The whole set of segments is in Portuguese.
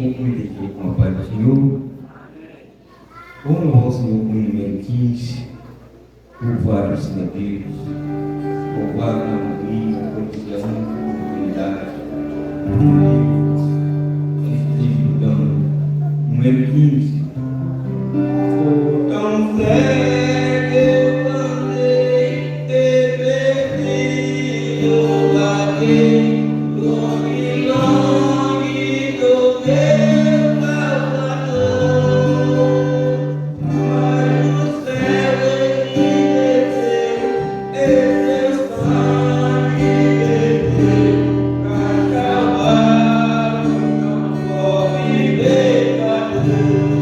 concluir aqui com a paz do Senhor. Vamos louvar o Senhor com o número 15. Louvado Senhor Deus. Louvado na harmonia, na provisão, na oportunidade. Número 15. Oh, tão cego eu andei, te perdi, eu larguei, longe, longe do meu Salvador. Mas no céu ele desceu, seu sangue verteu, pra salvar o tão pobre pecador.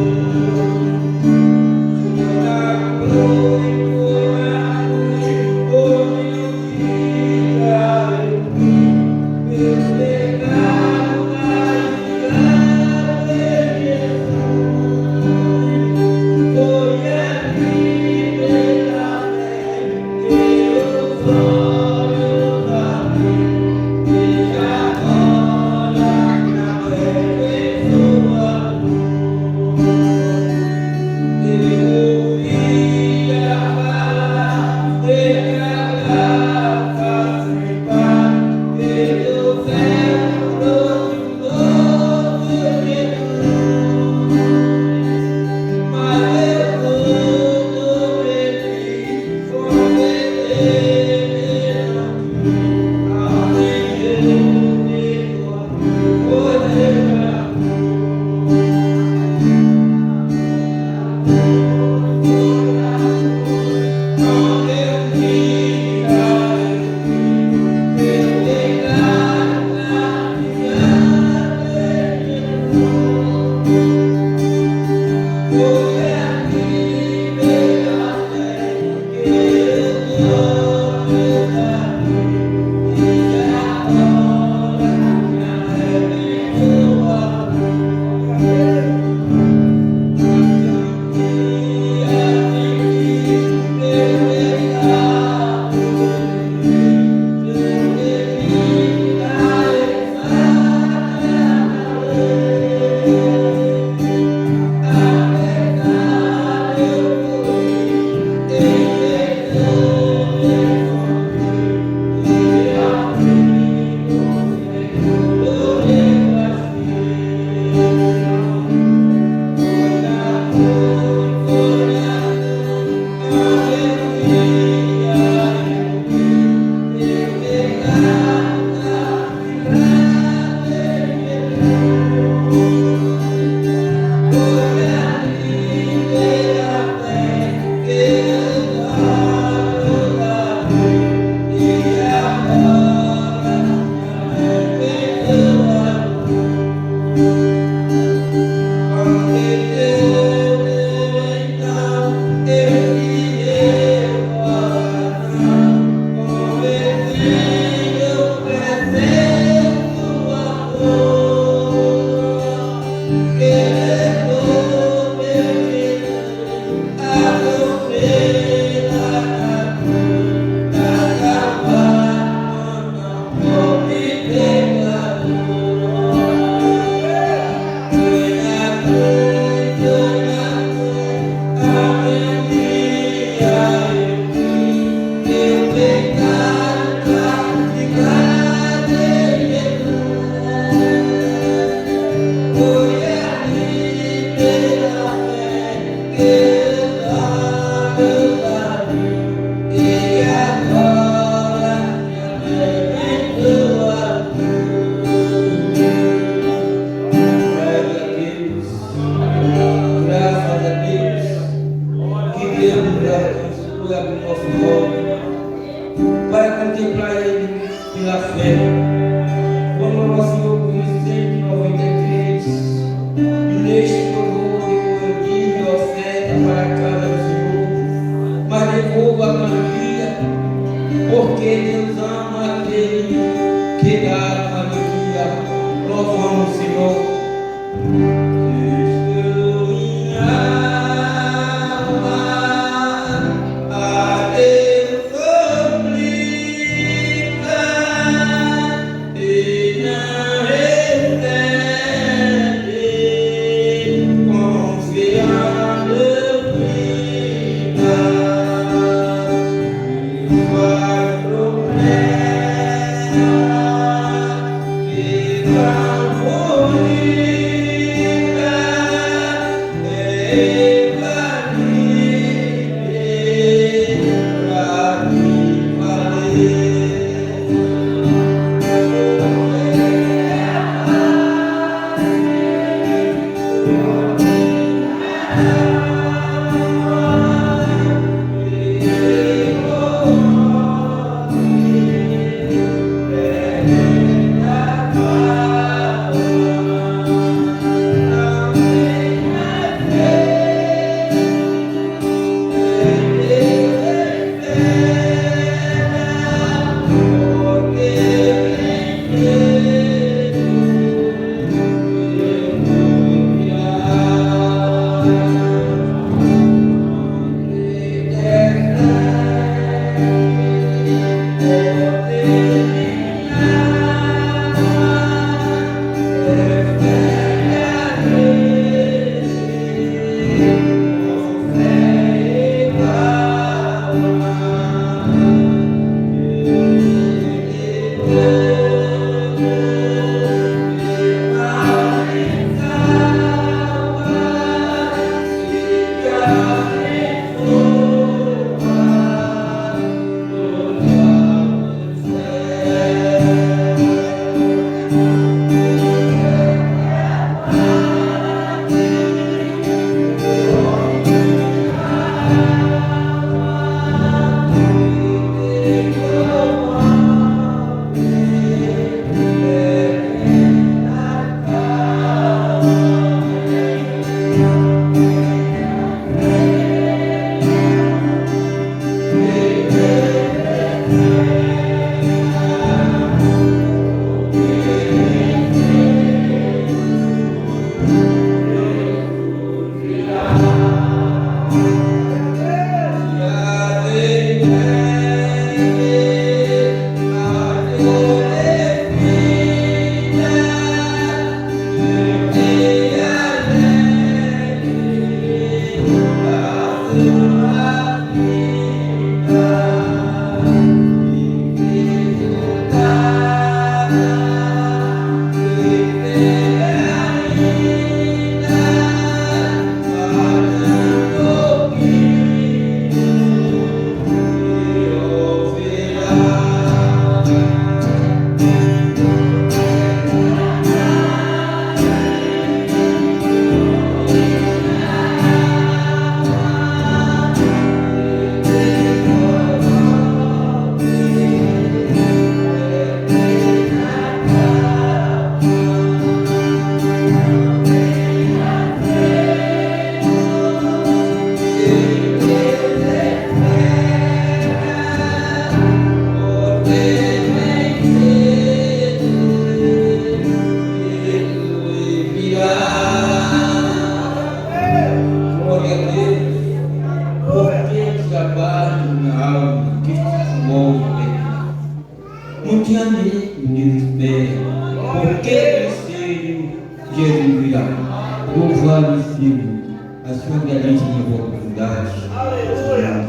quer enviar. Louvado seja a sua belíssima oportunidade. Aleluia!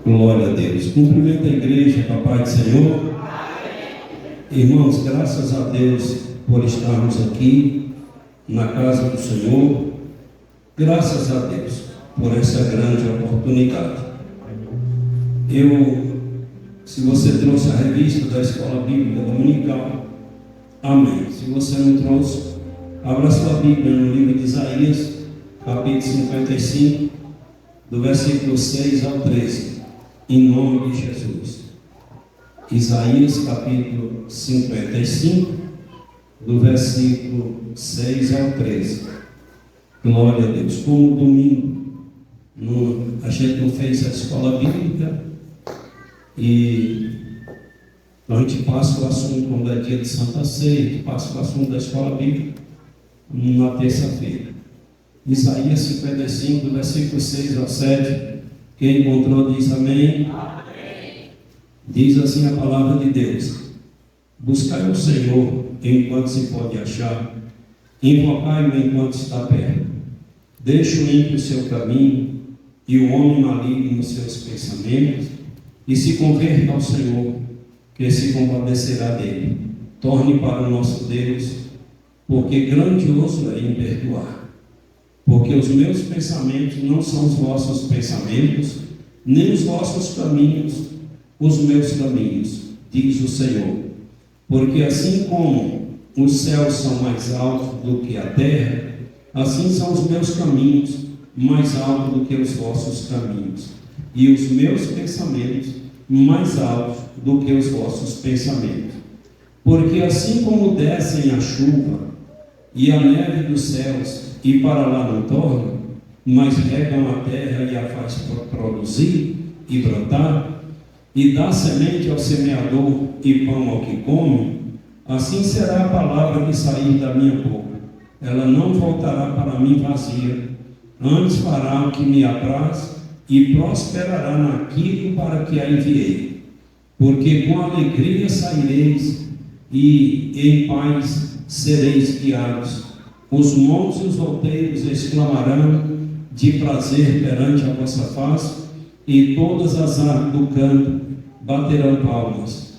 Glória a Deus. Cumprimento a igreja, papai do Senhor. Irmãos, graças a Deus por estarmos aqui na casa do Senhor. Graças a Deus por essa grande oportunidade. Se você trouxe a revista da Escola Bíblica Dominical, amém. Se você não trouxe, abra sua Bíblia no livro de Isaías, capítulo 55, do versículo 6 ao 13, em nome de Jesus. Isaías, capítulo 55, do versículo 6 ao 13. Glória a Deus. Como domingo, a gente não fez a escola bíblica, e a gente passa o assunto quando é dia de Santa Ceia, que passa o assunto da escola bíblica na terça-feira. Isaías 55, do versículo 6 ao 7. Quem encontrou diz amém. Amém. Diz assim a palavra de Deus: buscai o Senhor enquanto se pode achar, invocai-o enquanto está perto. Deixe o ímpio o seu caminho e o homem maligno os seus pensamentos, e se converta ao Senhor, que se compadecerá dele. Torne para o nosso Deus, porque grandioso é em perdoar. Porque os meus pensamentos não são os vossos pensamentos, nem os vossos caminhos os meus caminhos, diz o Senhor. Porque assim como os céus são mais altos do que a terra, assim são os meus caminhos mais altos do que os vossos caminhos, e os meus pensamentos mais altos do que os vossos pensamentos. Porque assim como descem a chuva e a neve dos céus, e para lá não tornam, mas regam a terra e a faz produzir e brotar, e dá semente ao semeador e pão ao que come, assim será a palavra que sair da minha boca. Ela não voltará para mim vazia, antes fará o que me apraz, e prosperará naquilo para que a enviei. Porque com alegria saireis, e em paz sereis guiados. Os montes e os outeiros exclamarão de prazer perante a vossa face, e todas as árvores do campo baterão palmas.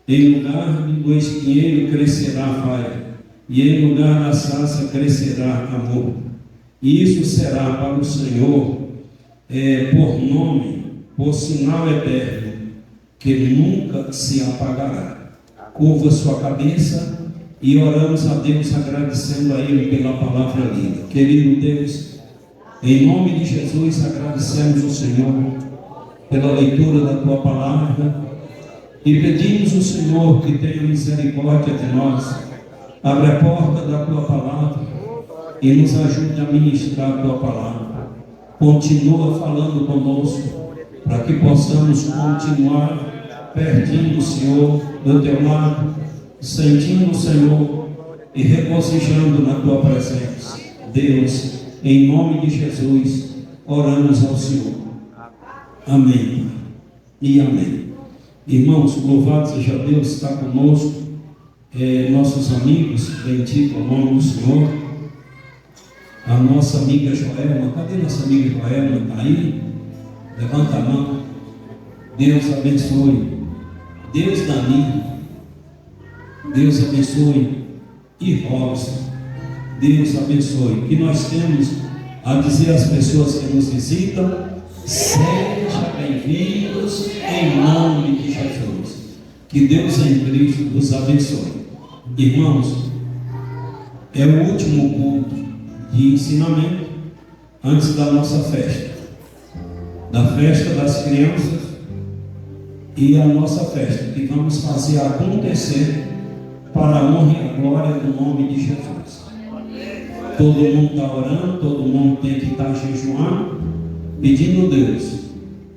Em lugar do espinheiro crescerá a faia, e em lugar da sarça crescerá amor. E isso será para o Senhor por nome, por sinal eterno, que nunca se apagará. Curva sua cabeça e oramos a Deus, agradecendo a Ele pela palavra lida. Querido Deus, em nome de Jesus, agradecemos o Senhor pela leitura da Tua palavra e pedimos ao Senhor que tenha misericórdia de nós. Abre a porta da Tua palavra e nos ajude a ministrar a Tua palavra. Continua falando conosco, para que possamos continuar pertinho do Senhor, do Teu lado, sentindo o Senhor e regozijando na Tua presença. Deus, em nome de Jesus, oramos ao Senhor. Amém e amém. Irmãos, louvado seja Deus, está conosco, nossos amigos, bendito o nome do Senhor. A nossa amiga Joelma, cadê nossa amiga Joelma? Está aí? Levanta a mão. Deus abençoe. Deus Dani, Deus abençoe. E Robson, Deus abençoe. Que nós temos a dizer às pessoas que nos visitam: sejam bem-vindos em nome de Jesus. Que Deus em Cristo nos abençoe. Irmãos, é o último culto de ensinamento antes da nossa festa, da festa das crianças e a nossa festa, que vamos fazer acontecer para a honra e a glória do nome de Jesus. Todo mundo está orando, todo mundo tem que estar jejuando, pedindo a Deus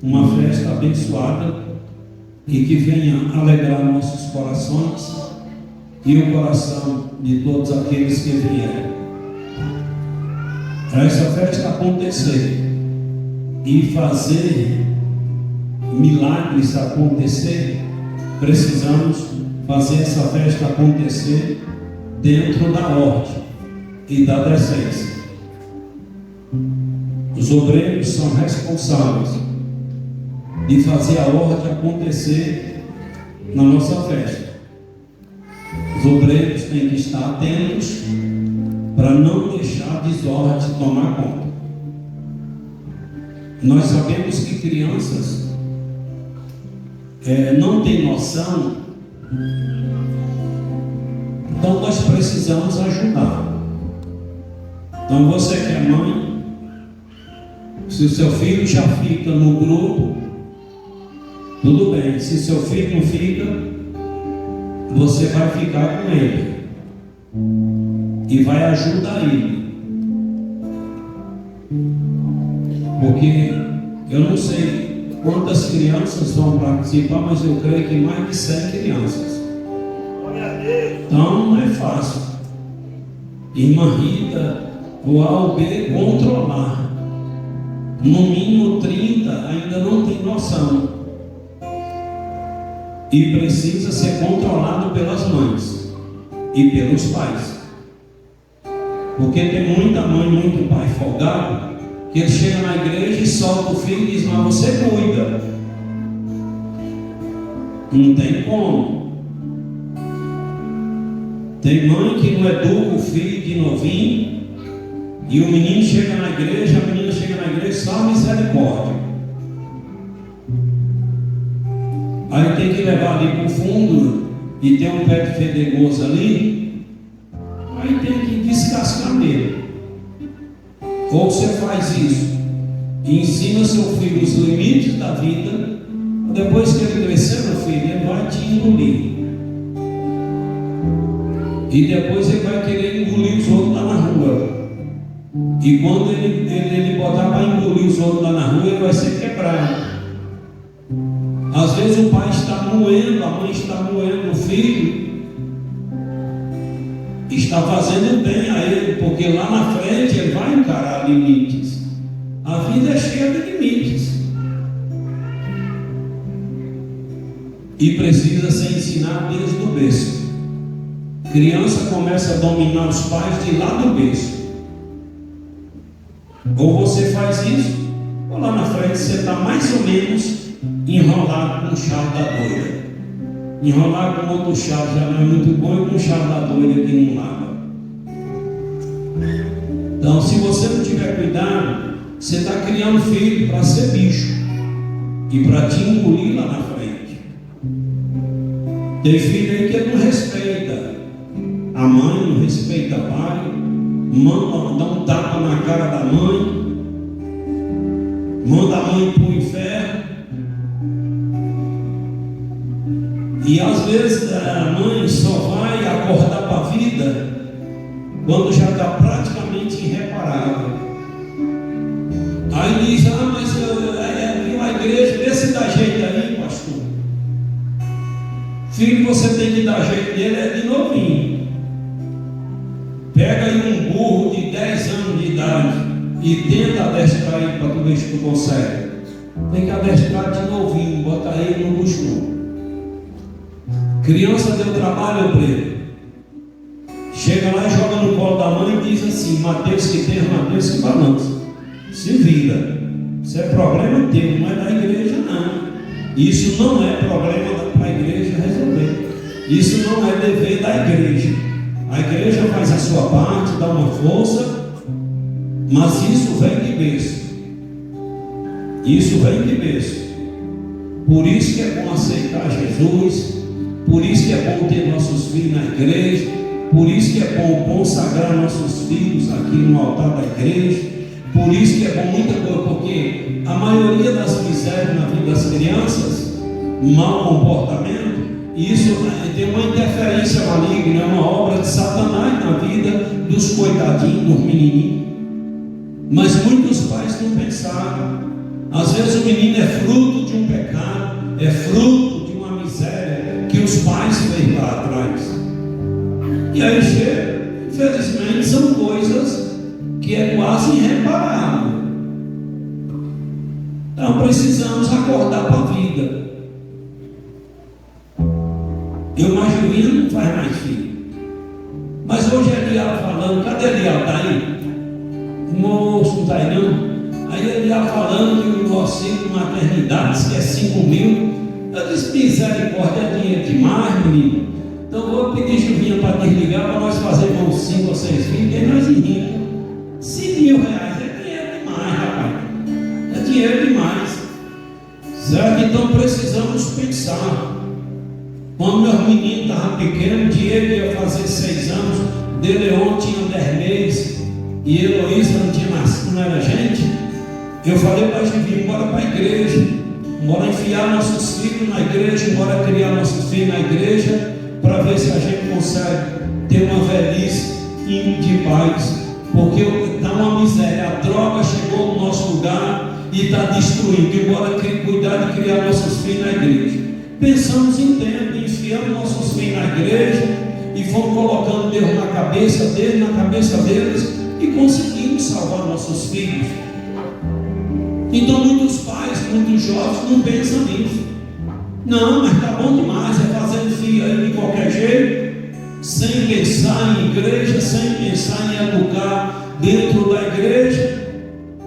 uma festa abençoada e que venha alegrar nossos corações e o coração de todos aqueles que vieram. Para essa festa acontecer e fazer milagres acontecer, precisamos fazer essa festa acontecer dentro da ordem e da decência. Os obreiros são responsáveis de fazer a ordem acontecer na nossa festa. Os obreiros têm que estar atentos para não deixar a desordem tomar conta. Nós sabemos que crianças não têm noção, então nós precisamos ajudar. Então você que é mãe, se o seu filho já fica no grupo, tudo bem. Se seu filho não fica, você vai ficar com ele e vai ajudar ele. Porque eu não sei quantas crianças vão participar, mas eu creio que mais de 100 crianças. Então não é fácil. Irmã Rita, o A ou B controlar. No mínimo 30 ainda não tem noção. E precisa ser controlado pelas mães e pelos pais. Porque tem muita mãe, muito pai folgado, que ele chega na igreja e solta o filho e diz: mas você cuida. Não tem como. Tem mãe que não educa o filho de novinho, e o menino chega na igreja, a menina chega na igreja, só misericórdia. Aí tem que levar ali para o fundo, e tem um pé de fedegoso ali, aí tem que descascar nele. Ou você faz isso e ensina seu filho os limites da vida, depois que ele crescer, meu filho, ele vai te engolir. E depois ele vai querer engolir os outros lá na rua. E quando ele botar para engolir os outros lá na rua, ele vai ser quebrado. Às vezes o pai está moendo, a mãe está moendo o filho, está fazendo bem a ele, porque lá na frente ele vai encarar limites. A vida é cheia de limites e precisa ser ensinado desde o berço. Criança começa a dominar os pais de lá do berço. Ou você faz isso, ou lá na frente você está mais ou menos enrolado com o chave da doida. Enrolar com outro chave já não é muito bom, e com o chave da doida que não lava. Então, se você não tiver cuidado, você está criando filho para ser bicho e para te engolir lá na frente. Tem filho aí que não respeita a mãe, não respeita o pai, dá um tapa na cara da mãe, manda a mãe para o inferno. E às vezes a mãe só vai acordar para a vida quando já está praticamente irreparável. Aí diz: ah, mas a igreja, vê se dá jeito aí, pastor. Filho, você tem que dar jeito nele, é de novinho. Pega aí um burro de 10 anos de idade e tenta adestrar ele para tu ver se tu consegue. Tem que adestrar de novinho, botar ele no costume. Criança deu trabalho, obreiro. Chega lá e joga no colo da mãe e diz assim: Mateus que tem, Mateus que balança. Se vira. Isso é problema teu, não é da igreja não. Isso não é problema para a igreja resolver. Isso não é dever da igreja. A igreja faz a sua parte, dá uma força, mas isso vem de berço. Isso vem de berço. Por isso que é bom aceitar Jesus. Por isso que é bom ter nossos filhos na igreja. Por isso que é bom consagrar nossos filhos aqui no altar da igreja. Por isso que é bom muita coisa, porque a maioria das misérias na vida das crianças, mau comportamento, isso tem uma interferência maligna, é uma obra de Satanás na vida dos coitadinhos, dos menininhos. Mas muitos pais não pensaram. Às vezes o menino é fruto de um pecado, é fruto de uma miséria que os pais fez lá atrás. E aí chega, infelizmente, são coisas que é quase irreparável. Então precisamos acordar para a vida. Eu mais Julinha não faz mais filho. Mas hoje é Eliel falando, cadê Eliel? Está aí? O moço não está aí não? Aí Eliel falando que o auxílio de maternidade, que é 5 mil. Eu disse, misericórdia, é dinheiro demais, menino. Então vou pedir Julinha para desligar para nós fazermos uns 5 ou 6 filhos, e nós iremos. 5 mil reais é dinheiro demais, rapaz. É dinheiro demais. Certo? Então precisamos pensar. Quando meu menino estava pequeno, Diego ia fazer 6 anos, De Leon tinha 10 meses, e Heloísa não tinha nascido, não era gente. Eu falei para a gente, bora para a igreja, bora enfiar nossos filhos na igreja, bora criar nossos filhos na igreja, para ver se a gente consegue ter uma velhice de paz. Porque está uma miséria, a droga chegou no nosso lugar e está destruindo. E bora cuidar de criar nossos filhos na igreja. Pensamos em tempo, enfiamos nossos filhos na igreja e fomos colocando Deus na cabeça deles, na cabeça deles, e conseguimos salvar nossos filhos. Então muitos pais, muitos jovens não pensam nisso. Não, mas está bom demais, é fazendo filho aí de qualquer jeito, sem pensar em igreja, sem pensar em educar dentro da igreja.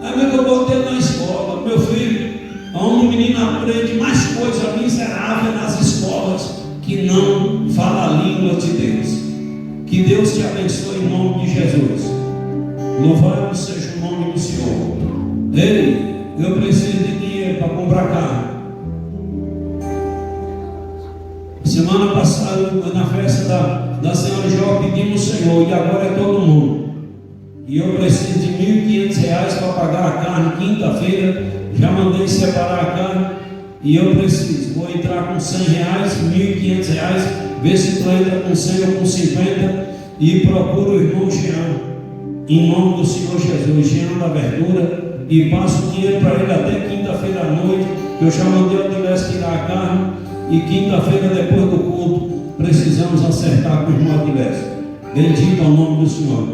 Aí eu botei na escola, meu filho, onde o menino aprende mais coisa miserável nas escolas que não fala a língua de Deus. Que Deus te abençoe em nome de Jesus. Louvado seja o nome do Senhor. Ei, eu preciso de dinheiro para comprar carro. Semana passada, na festa da Senhora Jó, pedimos ao Senhor, e agora é todo mundo. E eu preciso de R$1.500 para pagar a carne quinta-feira. Já mandei separar a carne. E eu preciso, vou entrar com R$100, R$1.500, ver se tu entra com 100 ou com 50. E procuro o irmão Jean, em nome do Senhor Jesus, Jean da Verdura, e passo o dinheiro para ele até quinta-feira à noite, que eu já mandei o Adilés tirar a carne. E quinta-feira, depois do culto, precisamos acertar com o irmão Adilés. Bendito ao nome do Senhor.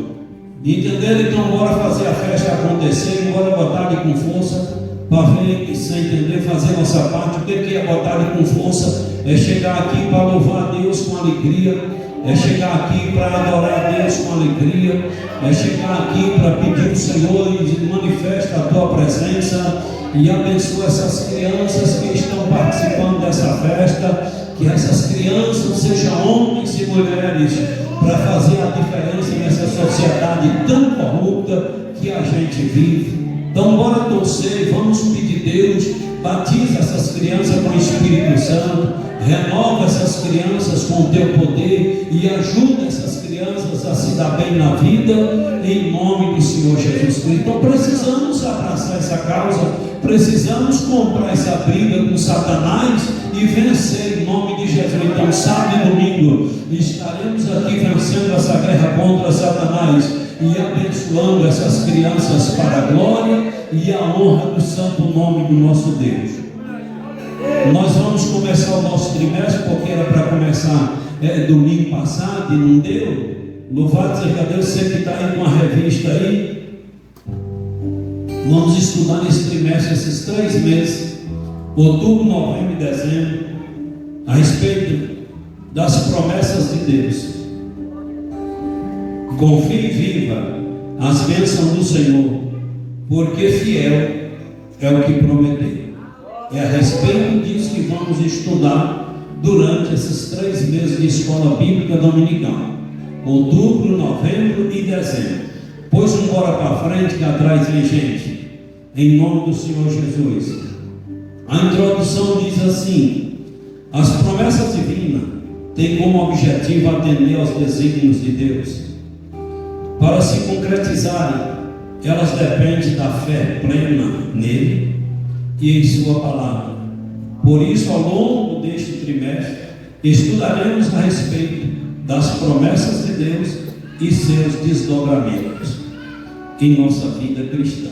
Entenderam? Então, bora fazer a festa acontecer, bora botar ele com força, para ver, sem entender, fazer nossa parte. O que é botar ele com força? É chegar aqui para louvar a Deus com alegria, é chegar aqui para adorar a Deus com alegria, é chegar aqui para pedir ao Senhor e manifesta a tua presença. E abençoa essas crianças que estão participando dessa festa, que essas crianças sejam homens e mulheres para fazer a diferença nessa sociedade tão corrupta que a gente vive. Então bora torcer, vamos pedir Deus, batiza essas crianças com o Espírito Santo, renova essas crianças com o teu poder e ajuda essas crianças a se dar bem na vida, em nome do Senhor Jesus Cristo. Então precisamos abraçar essa causa, precisamos comprar essa briga com Satanás e vencer em nome de Jesus. Então sábado e domingo estaremos aqui vencendo essa guerra contra Satanás e abençoando essas crianças para a glória e a honra do santo nome do nosso Deus. Nós vamos começar o nosso trimestre, porque era para começar domingo passado e não deu. Louvado seja Deus, você que está aí com a revista aí. Vamos estudar nesse trimestre, esses 3 meses, outubro, novembro e dezembro, a respeito das promessas de Deus. Confie e viva as bênçãos do Senhor, porque fiel é o que prometeu. É a respeito disso que vamos estudar durante esses 3 meses de escola bíblica dominical, outubro, novembro e dezembro. Pois vamos embora para frente, que atrás vem gente, em nome do Senhor Jesus. A introdução diz assim: as promessas divinas têm como objetivo atender aos desígnios de Deus. Para se concretizarem, elas dependem da fé plena nele e em sua palavra. Por isso, ao longo deste trimestre, estudaremos a respeito das promessas de Deus e seus desdobramentos em nossa vida cristã.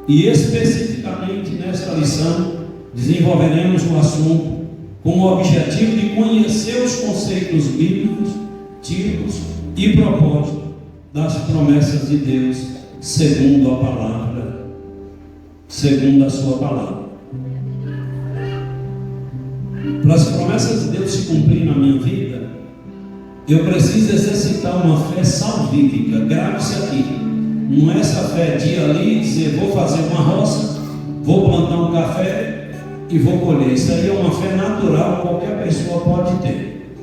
E especificamente nesta lição, desenvolveremos o assunto com o objetivo de conhecer os conceitos bíblicos, tipos e propósitos das promessas de Deus, segundo a palavra, segundo a sua palavra. Para as promessas de Deus se cumprir na minha vida, eu preciso exercitar uma fé salvífica. Grave-se aqui. Não é essa fé de ir ali e dizer, vou fazer uma roça, vou plantar um café e vou colher. Isso aí é uma fé natural, qualquer pessoa pode ter.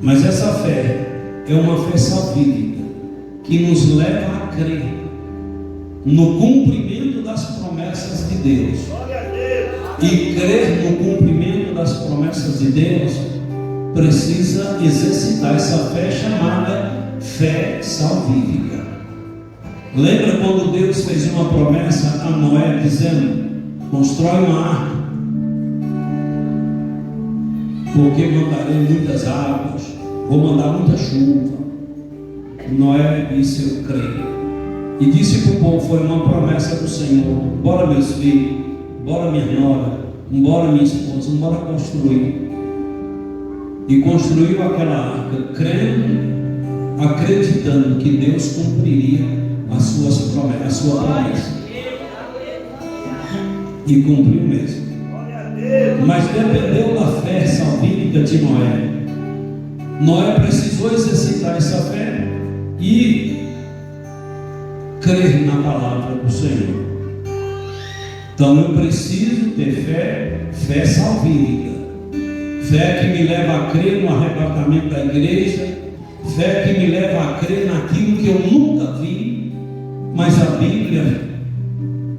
Mas essa fé é uma fé salvífica que nos leva a crer no cumprimento das promessas de Deus. E crer no cumprimento das promessas de Deus precisa exercitar essa fé chamada fé salvífica. Lembra quando Deus fez uma promessa a Noé dizendo, constrói uma arca, porque mandarei muitas águas, vou mandar muita chuva. Noé disse, eu creio. E disse para o povo, foi uma promessa do Senhor, bora meus filhos, bora minha nora, bora minha esposa, bora construir. E construiu aquela arca, crendo, acreditando que Deus cumpriria a sua promessa. E cumpriu mesmo. Mas dependeu da fé salvífica de Noé. Noé precisou exercitar essa fé e crer na palavra do Senhor. Então eu preciso ter fé salvífica. Fé que me leva a crer no arrebatamento da igreja, fé que me leva a crer naquilo que eu nunca vi, mas a Bíblia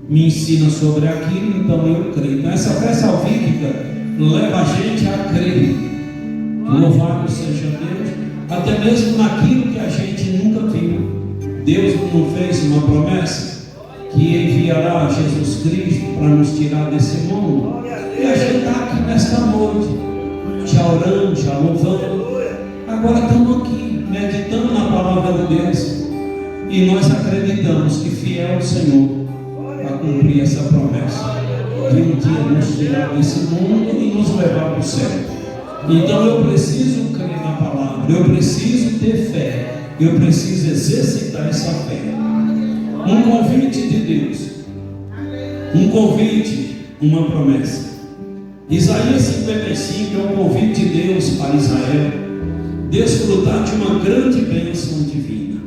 me ensina sobre aquilo, então eu creio. Então essa fé salvífica leva a gente a crer, louvado seja Deus, até mesmo naquilo que a gente nunca viu. Deus não fez uma promessa que enviará Jesus Cristo para nos tirar desse mundo, e a gente está aqui nesta noite, já orando, já louvando. Agora estamos aqui, meditando na palavra de Deus, e nós acreditamos que fiel é o Senhor a cumprir essa promessa, de um dia nos tirar desse mundo e nos levar para o céu. Então eu preciso crer na palavra, eu preciso ter fé, eu preciso exercitar essa fé. Um convite de Deus, um convite, uma promessa. Isaías 55 é um convite de Deus para Israel desfrutar de uma grande bênção divina.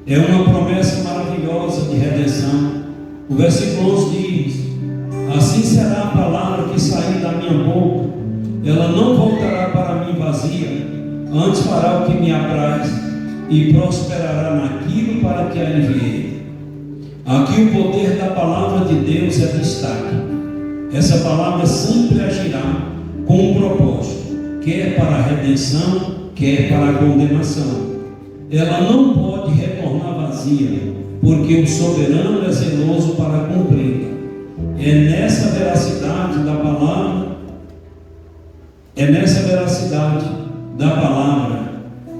É uma promessa maravilhosa de redenção. O versículo 11 diz, assim será a palavra que sair da minha boca, ela não voltará para mim vazia, antes fará o que me apraz e prosperará naquilo para que a enviei. Aqui o poder da palavra de Deus é destaque. Essa palavra sempre agirá com um propósito, quer para a redenção, quer para a condenação. Ela não pode retornar vazia, porque o soberano é zeloso para cumprir. É nessa veracidade da palavra,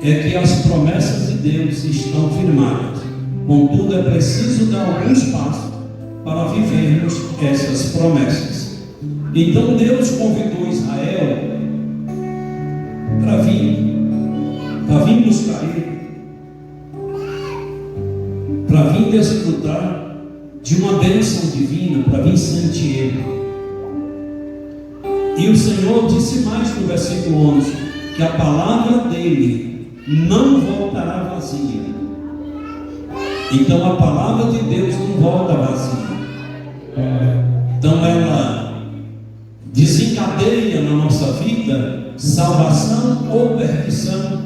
é que as promessas de Deus estão firmadas. Contudo, é preciso dar alguns passos para vivermos essas promessas. Então Deus convidou Israel para vir buscar Ele, para vir desfrutar de uma bênção divina, para vir sentir Ele. E o Senhor disse mais no versículo 11, que a palavra dele não voltará vazia. Então a palavra de Deus não volta vazia. Então ela desencadeia na nossa vida salvação ou perdição.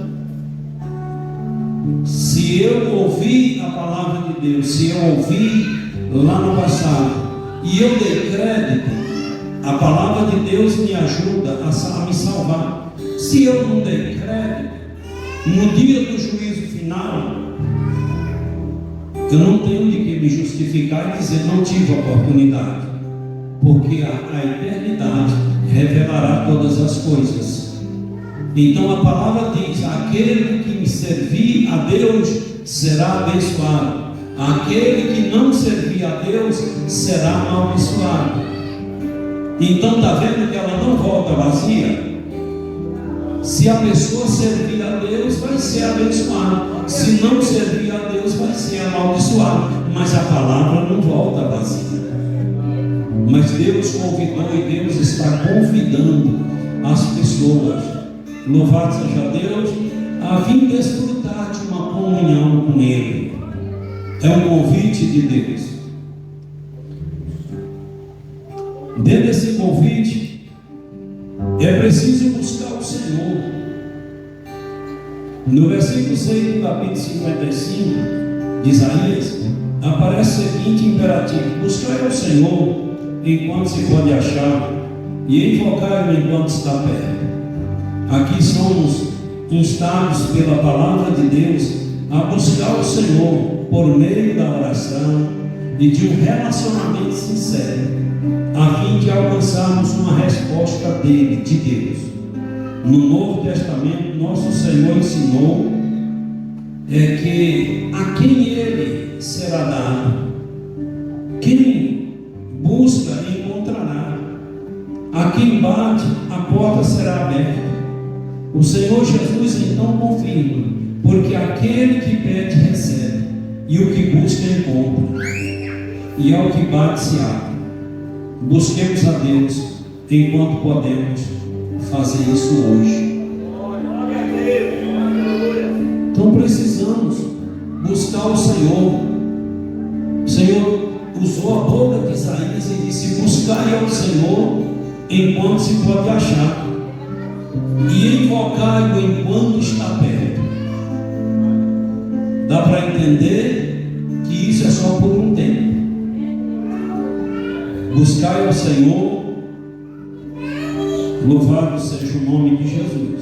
Se eu ouvir a palavra de Deus, se eu ouvir lá no passado e eu dei crédito, a palavra de Deus me ajuda a me salvar. Se eu não dei crédito, no dia do juízo final, eu não tenho de que me justificar e dizer não tive oportunidade, porque a eternidade revelará todas as coisas. Então a palavra diz, aquele que me servir a Deus será abençoado, aquele que não servir a Deus será amaldiçoado. Então está vendo que ela não volta vazia? Se a pessoa servir a Deus, vai ser abençoado. Se não servir a Deus, vai ser amaldiçoado. Mas a palavra não volta vazia. Mas Deus convidou e Deus está convidando as pessoas, louvado seja Deus, a vir desfrutar de uma comunhão com Ele. É um convite de Deus. Dentro desse convite, é preciso buscar o Senhor. No versículo 6 do capítulo 55 de Isaías, aparece o seguinte imperativo: buscai ao Senhor enquanto se pode achar, e invocai-o enquanto está perto. Aqui somos instados pela palavra de Deus a buscar o Senhor por meio da oração e de um relacionamento sincero, a fim de alcançarmos uma resposta dele, de Deus. No Novo Testamento, nosso Senhor ensinou que a quem Ele será dado, quem busca encontrará, a quem bate a porta será aberta. O Senhor Jesus então confirma: porque aquele que pede recebe, e o que busca encontra, e ao que bate se abre. Busquemos a Deus enquanto podemos fazer isso hoje. Então precisamos buscar o Senhor. O Senhor usou a boca de Isaías e disse: buscai ao Senhor enquanto se pode achar, e invocai-o enquanto está perto. Dá para entender que isso é só por um tempo. Buscai ao Senhor, louvado seja o nome de Jesus,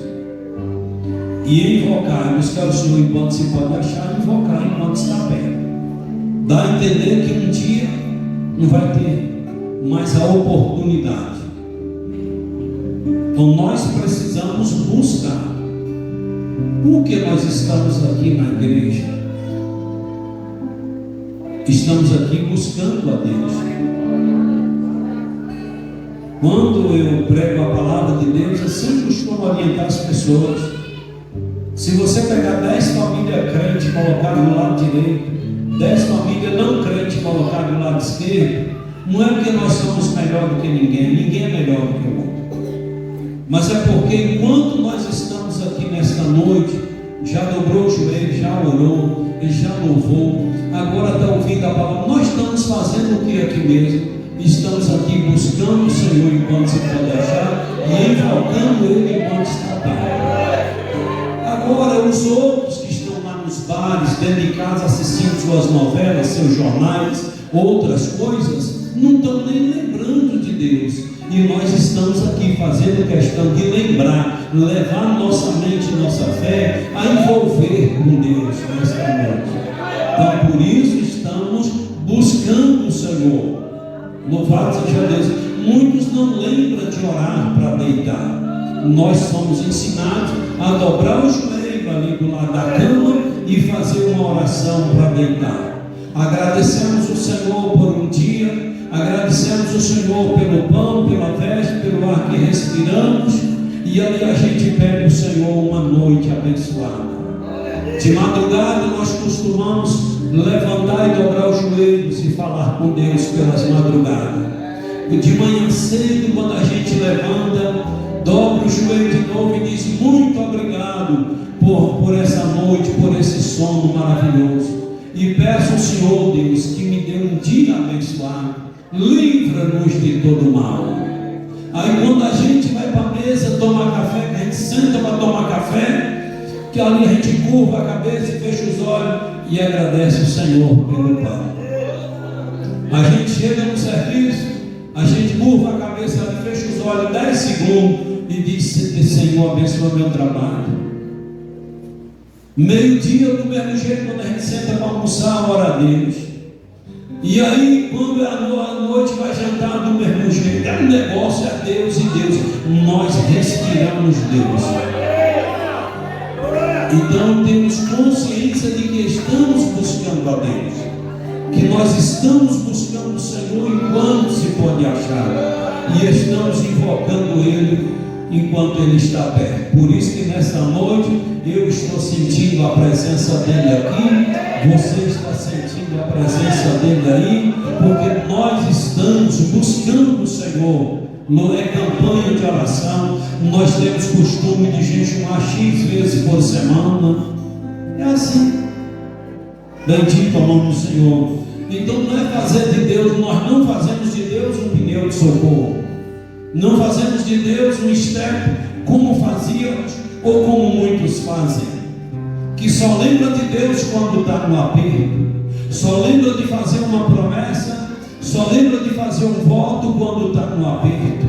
e invocar, buscar o Senhor enquanto se pode achar, e invocar enquanto está perto. Dá a entender que um dia não vai ter mais a oportunidade. Então nós precisamos buscar. Por que nós estamos aqui na igreja? Estamos aqui buscando a Deus. Quando eu prego a palavra de Deus, eu sempre costumo orientar as pessoas. Se você pegar 10 famílias crentes e colocar do lado direito, 10 famílias não crentes e colocar do lado esquerdo, não é porque nós somos melhor do que ninguém, ninguém é melhor do que o outro. Mas é porque enquanto nós estamos aqui nesta noite, já dobrou o joelho, já orou, já louvou, agora está ouvindo a palavra, nós estamos fazendo o que aqui mesmo? Estamos aqui buscando o Senhor enquanto se pode achar e invocando Ele enquanto está perto. Agora os outros que estão lá nos bares, dentro de casa, assistindo suas novelas, seus jornais, outras coisas, não estão nem lembrando de Deus. E nós estamos aqui fazendo questão de lembrar, levar nossa mente e nossa fé a envolver com Deus nesta noite. Então por isso estamos buscando o Senhor. Louvado seja Deus. Muitos não lembram de orar para deitar. Nós somos ensinados a dobrar o joelho ali do lado da cama e fazer uma oração para deitar. Agradecemos o Senhor por um dia, agradecemos o Senhor pelo pão, pela veste, pelo ar que respiramos, e ali a gente pede ao Senhor uma noite abençoada. De madrugada nós costumamos levantar e dobrar os joelhos e falar com Deus pelas madrugadas. E de manhã cedo, quando a gente levanta, dobra o joelho de novo e diz: muito obrigado por essa noite, por esse sono maravilhoso. E peço ao Senhor, Deus, que me dê um dia abençoado, livra-nos de todo mal. Aí quando a gente vai para a mesa tomar café, que a gente senta para tomar café, que ali a gente curva a cabeça e fecha os olhos e agradece o Senhor pelo pão. A gente chega no serviço, a gente curva a cabeça e fecha os olhos 10 segundos e diz: Senhor, abençoa meu trabalho. Meio-dia, do mesmo jeito, quando a gente senta para almoçar, ora a Deus. E aí, quando a noite vai jantar, do mesmo jeito, o negócio é Deus e Deus. Nós respiramos Deus. Então temos consciência de que estamos buscando a Deus, que nós estamos buscando o Senhor enquanto se pode achar, e estamos invocando Ele enquanto Ele está perto. Por isso que nesta noite eu estou sentindo a presença dEle aqui, você está sentindo a presença dEle aí, porque nós estamos estamos buscando o Senhor, não é campanha de oração, nós temos costume de jejuar X vezes por semana, é assim. Bendito é o nome do Senhor. Então não é fazer de Deus, nós não fazemos de Deus um pneu de socorro, não fazemos de Deus um step como fazíamos ou como muitos fazem, que só lembra de Deus quando está no aperto, só lembra de fazer uma promessa, só lembra de fazer um voto quando está no aperto.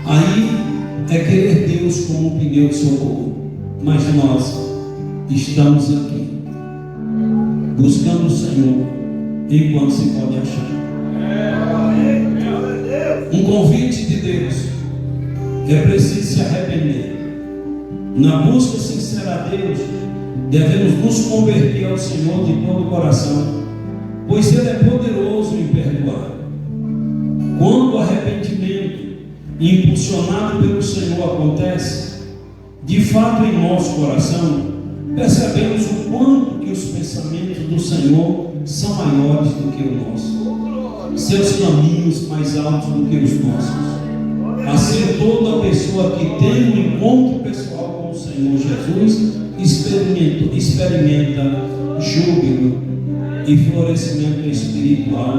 Aí é querer Deus como um pneu de socorro. Mas nós estamos aqui buscando o Senhor enquanto se pode achar. Um convite de Deus é preciso se arrepender. Na busca sincera a Deus, devemos nos converter ao Senhor de todo o coração, pois Ele é poderoso em perdoar. Quando o arrependimento impulsionado pelo Senhor acontece, de fato em nosso coração, percebemos o quanto que os pensamentos do Senhor são maiores do que o nosso, seus caminhos mais altos do que os nossos. Assim, toda pessoa que tem um encontro pessoal com o Senhor Jesus experimenta júbilo e florescimento espiritual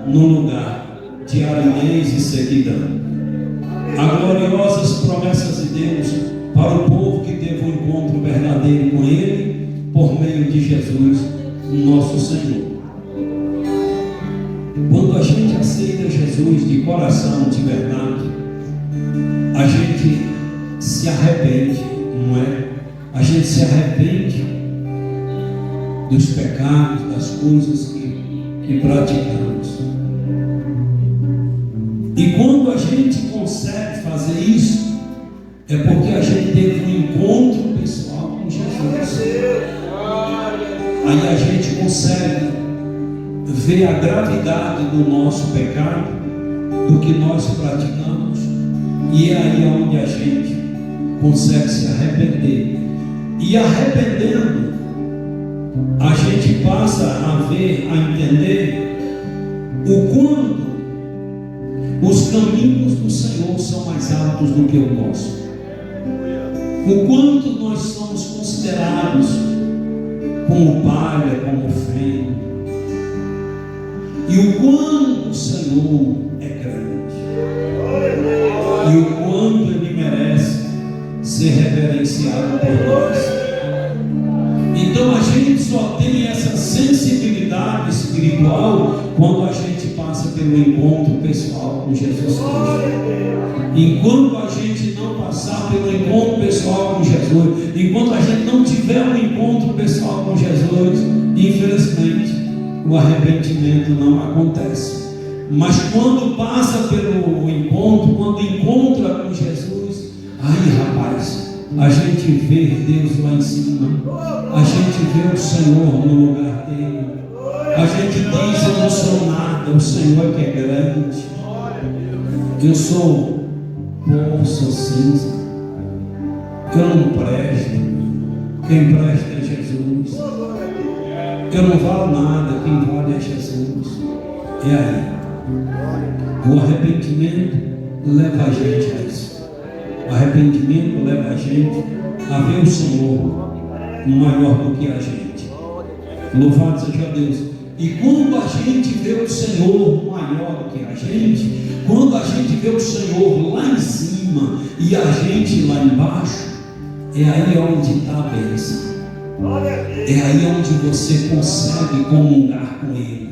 no lugar de aridez e sequidão. Há gloriosas promessas de Deus para o povo que teve um encontro verdadeiro com Ele por meio de Jesus, nosso Senhor. Quando a gente aceita Jesus de coração, de verdade, a gente se arrepende, não é? A gente se arrepende dos pecados, das coisas que praticamos. E quando a gente consegue fazer isso, é porque a gente teve um encontro pessoal com Jesus. Aí a gente consegue ver a gravidade do nosso pecado, do que nós praticamos, e é aí onde a gente consegue se arrepender. E arrependendo, a gente passa a ver, a entender o quanto os caminhos do Senhor são mais altos do que o nosso, o quanto nós somos considerados como palha, como feno, e o quanto o Senhor é grande, e o quanto Ele merece ser reverenciado por nós. Então a gente só tem essa sensibilidade espiritual quando a gente passa pelo encontro pessoal com Jesus Cristo. Enquanto a gente não passar pelo encontro pessoal com Jesus, enquanto a gente não tiver um encontro pessoal com Jesus, infelizmente o arrependimento não acontece. Mas quando passa pelo encontro, quando encontra com Jesus, aí rapaz, a gente vê Deus lá em cima, a gente vê o Senhor no lugar dele, a gente diz: eu não sou nada, o Senhor que é grande, eu sou pó, sou cinza, eu não presto, quem presta é Jesus, eu não valo nada, quem vale é Jesus. E aí, o arrependimento leva a gente a isso. O arrependimento leva a gente a ver o Senhor maior do que a gente. Louvado seja Deus. E quando a gente vê o Senhor maior do que a gente, quando a gente vê o Senhor lá em cima e a gente lá embaixo, é aí onde está a bênção. É aí onde você consegue comungar com Ele.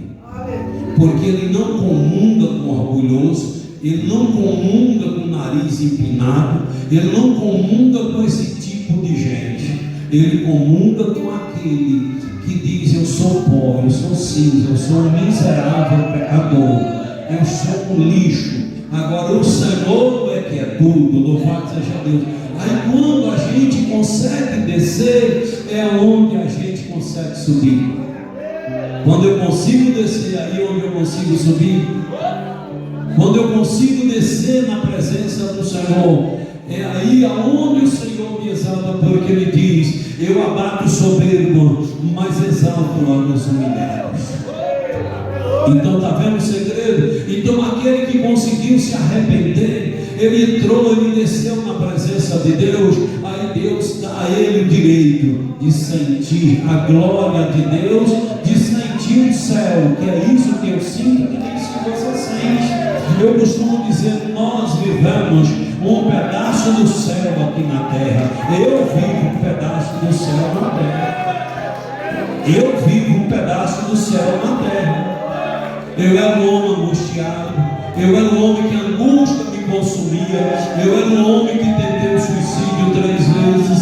Porque Ele não comunga com o orgulhoso, Ele não comunga com o nariz empinado, Ele não comunga com esse tipo de gente. Ele comunga com aquele que diz: eu sou pó, eu sou cinza, eu sou um miserável pecador, eu sou um lixo. Agora o Senhor é que é tudo, louvado seja Deus. Aí quando a gente consegue descer, é onde a gente consegue subir. Quando eu consigo descer, aí é onde eu consigo subir. Quando eu consigo descer na presença do Senhor, é aí aonde o Senhor me exalta, porque Ele diz: eu abato o soberbo, mas exalto os humilhados. Então está vendo o segredo? Então aquele que conseguiu se arrepender, ele entrou, ele desceu na presença de Deus, aí Deus dá a ele o direito de sentir a glória de Deus, de sentir o céu, que é isso que eu sinto, que é isso que você sente. Eu costumo dizer, nós vivemos um pedaço do céu aqui na terra. Eu vivo um pedaço do céu na terra. Eu vivo um pedaço do céu na terra. Eu era um homem angustiado, eu era um homem que a angústia me consumia, eu era um homem que tentei o suicídio 3 vezes,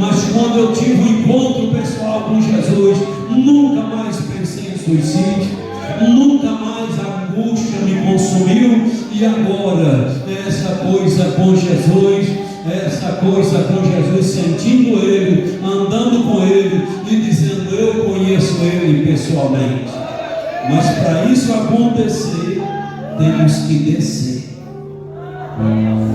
mas quando eu tive um encontro pessoal com Jesus, nunca mais pensei em suicídio, nunca mais a angústia me consumiu. E agora, essa coisa com Jesus, sentindo Ele, andando com Ele e dizendo, eu conheço Ele pessoalmente. Mas para isso acontecer, temos que descer,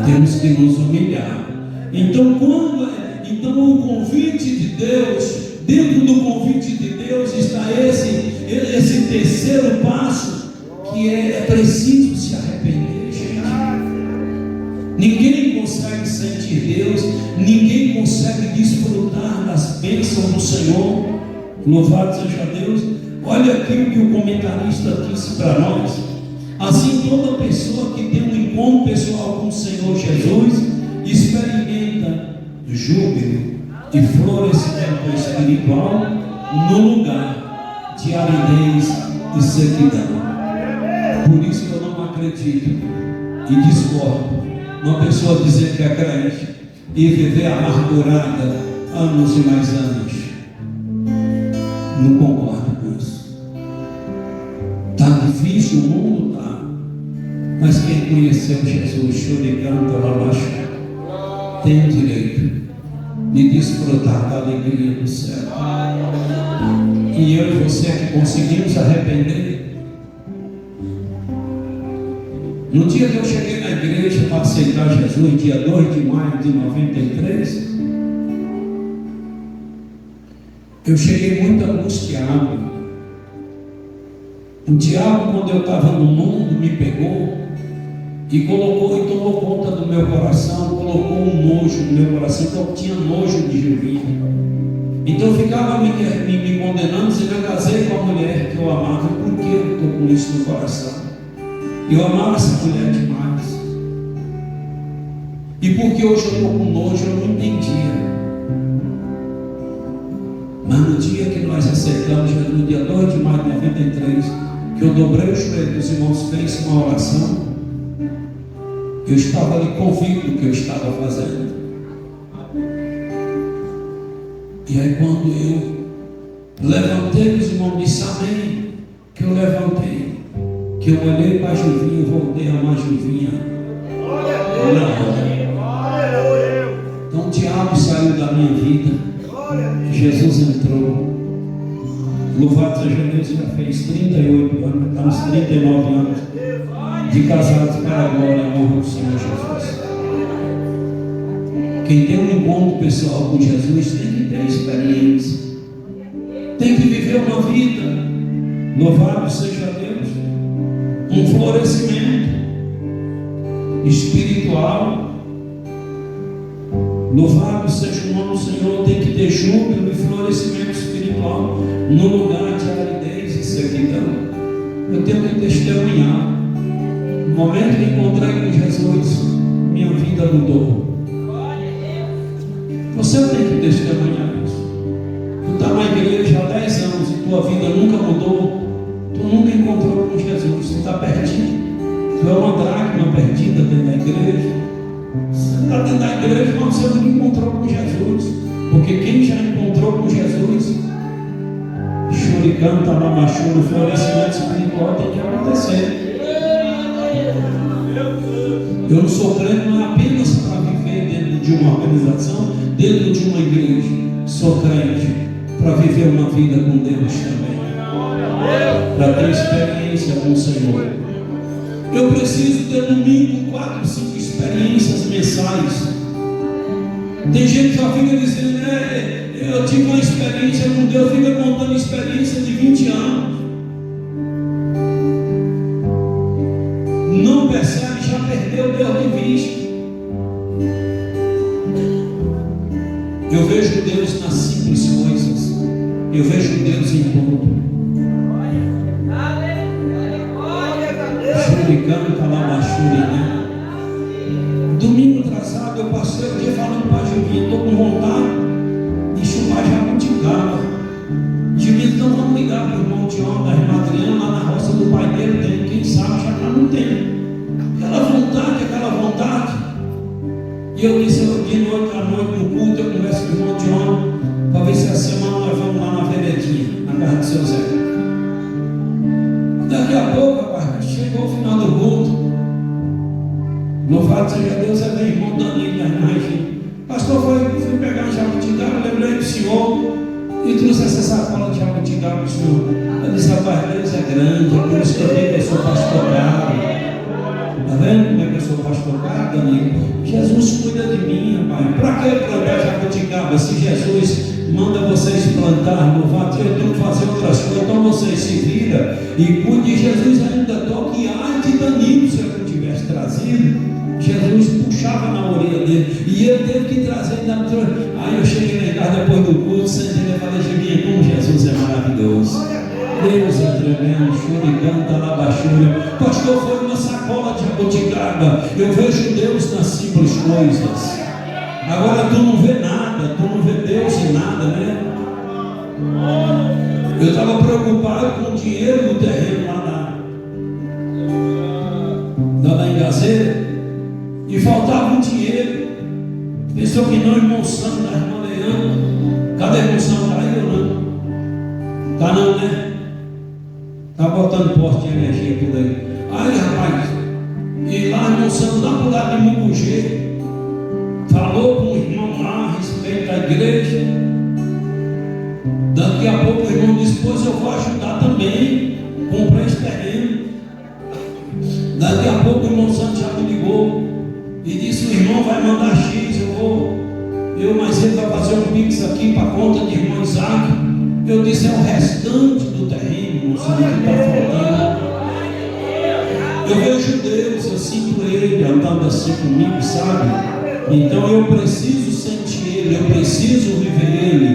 temos que nos humilhar. Então o convite de Deus, dentro do convite de Deus está esse terceiro passo, que é preciso se arrepender, gente. Ninguém consegue sentir Deus, ninguém consegue desfrutar das bênçãos do Senhor. Louvado seja Deus. Olha aqui o que o comentarista disse para nós. Assim, toda pessoa que tem um encontro pessoal com o Senhor Jesus experimenta júbilo e florescimento espiritual no lugar de aridez e sequidão. Por isso que eu não acredito e discordo uma pessoa dizer que é crente e viver amargurada anos e mais anos. Não concordo com isso. Está difícil o mundo, tá? Mas quem conheceu Jesus, choricando lá baixo, tem o direito de desfrutar da alegria do céu. E eu e você que conseguimos arrepender. No dia que eu cheguei na igreja para aceitar Jesus, dia 2 de maio de 93, eu cheguei muito angustiado. O diabo, quando eu estava no mundo, me pegou e colocou e tomou conta do meu coração, colocou um nojo no meu coração, então eu tinha nojo de Gilvinha. Então eu ficava me condenando, dizendo, eu casei com a mulher que eu amava, por que eu estou com isso no coração? Eu amava essa mulher demais. E porque hoje eu estou com nojo, eu não entendia. Mas no dia que nós aceitamos, no dia 2 de maio de 93, que eu dobrei o joelho dos irmãos, fez uma oração, eu estava ali convicto do que eu estava fazendo. E aí quando eu levantei, os irmãos disseram amém, que eu levantei, que eu olhei para a Gilvinha e voltei a amar a Gilvinha. Então o diabo saiu da minha vida, Jesus entrou. Louvado seja Deus, já fez 38 anos, estamos 39 anos de casados para a glória e a honra do Senhor Jesus. Quem tem um encontro pessoal com Jesus tem que ter experiência, tem que viver uma vida. Louvado seja Deus, um florescimento espiritual. Louvado seja o nome do Senhor. Tem que ter júbilo e florescimento espiritual no lugar de aridez e sequidão. Eu tenho que testemunhar. No momento que encontrei com Jesus, minha vida mudou. Você tem que testemunhar isso. Tu está na igreja há 10 anos e tua vida nunca mudou. Tu nunca encontrou com Jesus. Tu está perdido. Tu é uma dracma perdida dentro da igreja. Você está dentro da igreja, mas você nunca encontrou com Jesus. Porque quem já encontrou com Jesus, choricando, tamamachando, florescimento espiritual tem que acontecer. Eu não sou crente, não é apenas para viver dentro de uma organização, dentro de uma igreja. Sou crente para viver uma vida com Deus também, para ter experiência com o Senhor. Eu preciso ter no mínimo 4, 5 experiências mensais. Tem gente que já fica dizendo, eu tive uma experiência com Deus, fica contando experiência de 20 anos. Eu vejo Deus nas simples coisas. Eu vejo Deus em tudo. Churicando, calabachuri. Domingo atrasado eu passei o dia falando para Gilvino, estou com vontade de chupar jabuticaba. Gilvino, então vamos ligar para o irmão Tião, da irmã Adriana, lá na roça do pai dele, tem, quem sabe já não tem. Aquela vontade. E eu disse, de noite à noite no culto, eu converso com o irmão Tião, para ver se a semana nós vamos lá na veretinha, na casa do seu Zé. Daqui a pouco, rapaz, chegou o final do culto. Louvado seja Deus, é meu irmão Danilo, da irmã Regina. Pastor, fui pegar um jabuticaba, lembrei do senhor e trouxe essa sacola de jabuticaba para o senhor. Eu disse, rapaz, Deus é grande, é por isso que eu digo que eu sou pastorado. Está vendo como é que eu sou pastorado, Danilo? Jesus cuida de mim, rapaz. Para que plantar jabuticaba se Jesus manda vocês plantar? Louvado, eu tenho que fazer outras coisas, então vocês se viram e cuide. Jesus ainda toca e ai de Danilo, se eu não tivesse trazido. Jesus puxava na orelha dele e ele teve que trazer ainda. Aí eu cheguei lá em casa depois do culto, sentei e falei, Givinha, como Jesus é maravilhoso. Deus é tremendo, churicanta, labachura. Pastor, foi uma sacola de jabuticaba. Eu vejo Deus nas simples coisas. Agora tu não vê nada, tu não vê Deus em nada, né? Eu estava preocupado com o dinheiro do terreno lá na Engazeira. E faltava um dinheiro. Pensou que não, irmão Santo, da irmã Leandro. Cadê o irmão Santo? Está aí ou não? Está não, né? Está botando poste de energia por aí. Aí, rapaz, e lá, irmão Santo, lá pro lado de Mucugê, falou com o irmão lá a respeito da igreja. Daqui a pouco o irmão disse, pois eu vou ajudar também. Comprei esse terreno. Daqui a pouco o irmão Santo já me ligou e disse, o irmão vai mandar X, mas ele vai fazer um pix aqui para a conta de irmão Isaac. Eu disse, é o restante do terreno, irmão Santo, que está faltando. Eu vejo Deus, eu sinto Ele andando assim comigo, sabe? Então eu preciso sentir Ele, eu preciso viver Ele,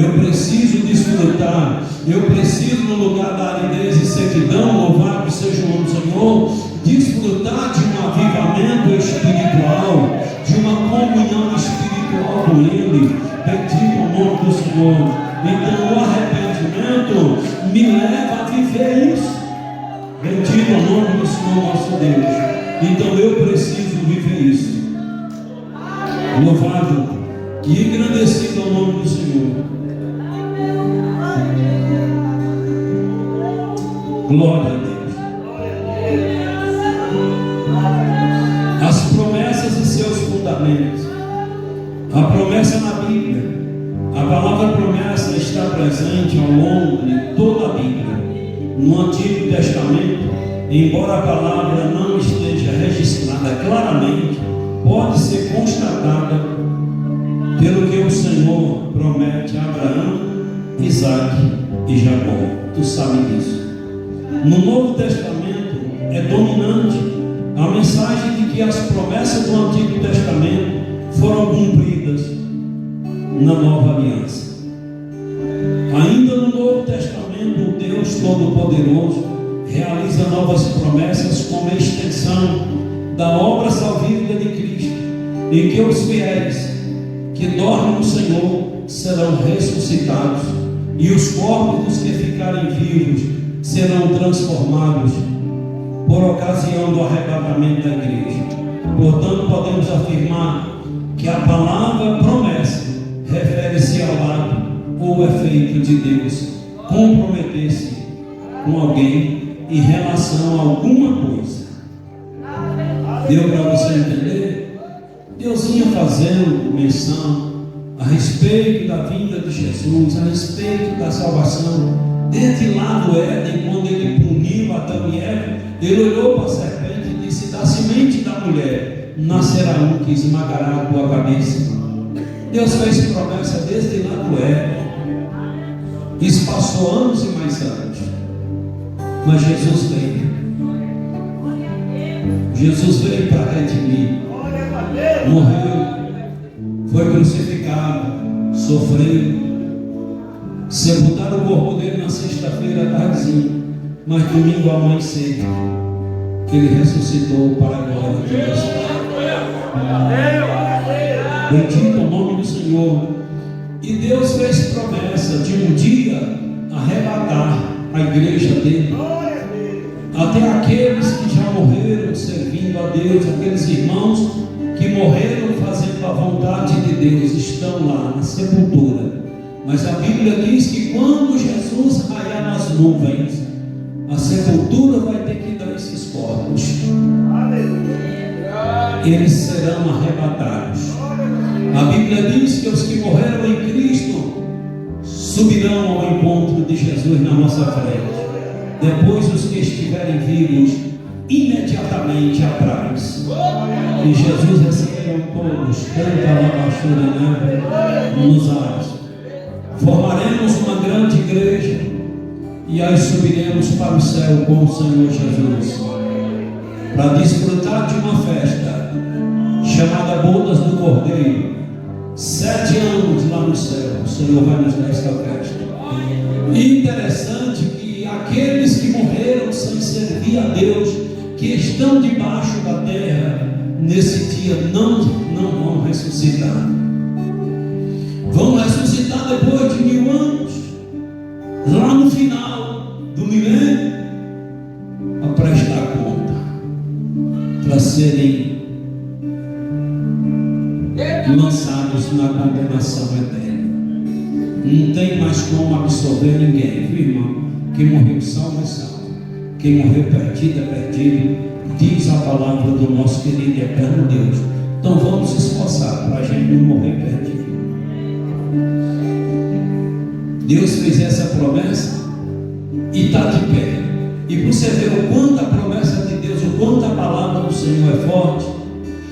eu preciso desfrutar, eu preciso no lugar da aridez e sequidão, louvado seja o nome do Senhor, desfrutar de um avivamento espiritual, de uma comunhão espiritual com Ele. Bendito o nome do Senhor. Então o arrependimento me leva a viver isso. Bendito o nome do Senhor nosso Deus. Então eu preciso viver isso. Louvado e engrandecido ao nome do Senhor. Glória a Deus. As promessas e seus fundamentos. A promessa na Bíblia. A palavra promessa está presente ao longo de toda a Bíblia. No Antigo Testamento, embora a palavra não esteja registrada claramente, pode ser constatada pelo que o Senhor promete a Abraão, Isaac e Jacó. Tu sabe disso. No Novo Testamento é dominante a mensagem de que as promessas do Antigo Testamento foram cumpridas na Nova Aliança. Ainda no Novo Testamento, o Deus Todo-Poderoso realiza novas promessas como extensão da obra salvífica de Cristo, em que os fiéis que dormem no Senhor serão ressuscitados e os corpos dos que ficarem vivos serão transformados por ocasião do arrebatamento da igreja. Portanto, podemos afirmar que a palavra promessa refere-se ao ato ou efeito de Deus comprometer-se com alguém em relação a alguma coisa. Deu para você entender? Deus vinha fazendo menção a respeito da vinda de Jesus, a respeito da salvação. Desde lá do Éden, quando ele puniu Adão e Eva, ele olhou para a serpente e disse, da semente da mulher nascerá um que esmagará a tua cabeça. Deus fez promessa desde lá do Éden. Isso passou anos e mais anos, mas Jesus veio. Jesus veio para redimir, morreu, foi crucificado, sofreu, sepultaram o corpo dele na sexta-feira à tardezinha, mas domingo ao amanhecer, ele ressuscitou para a glória de Deus. Bendito o nome do Senhor. E Deus fez promessa de um dia arrebatar a igreja dele, até aqueles que já morreram servindo a Deus, aqueles irmãos que morreram fazendo a vontade de Deus, estão lá na sepultura. Mas a Bíblia diz que quando Jesus raiar nas nuvens, a sepultura vai ter que dar esses corpos. Eles serão arrebatados. A Bíblia diz que os que morreram em Cristo subirão ao encontro de Jesus na nossa frente. Depois os que estiverem vivos imediatamente atrás. E Jesus receberão todos, canta lá nos ares. Formaremos uma grande igreja e aí subiremos para o céu com o Senhor Jesus, para desfrutar de uma festa chamada Bodas do Cordeiro. 7 anos lá no céu, o Senhor vai nos dar esta festa. E interessante que aqueles que morreram sem servir a Deus, que estão debaixo da terra, nesse dia não vão ressuscitar. Vão ressuscitar depois de 1000 anos, lá no final do milênio, a prestar conta, para serem lançados na condenação eterna. Não tem mais como absorver ninguém, viu, irmão? Quem morreu salvo é salvo, quem morreu perdido é perdido, diz a palavra do nosso querido e eterno Deus. Então vamos se esforçar para a gente não morrer perdido. Deus fez essa promessa e está de pé. E para você ver o quanto a promessa de Deus, o quanto a palavra do Senhor é forte.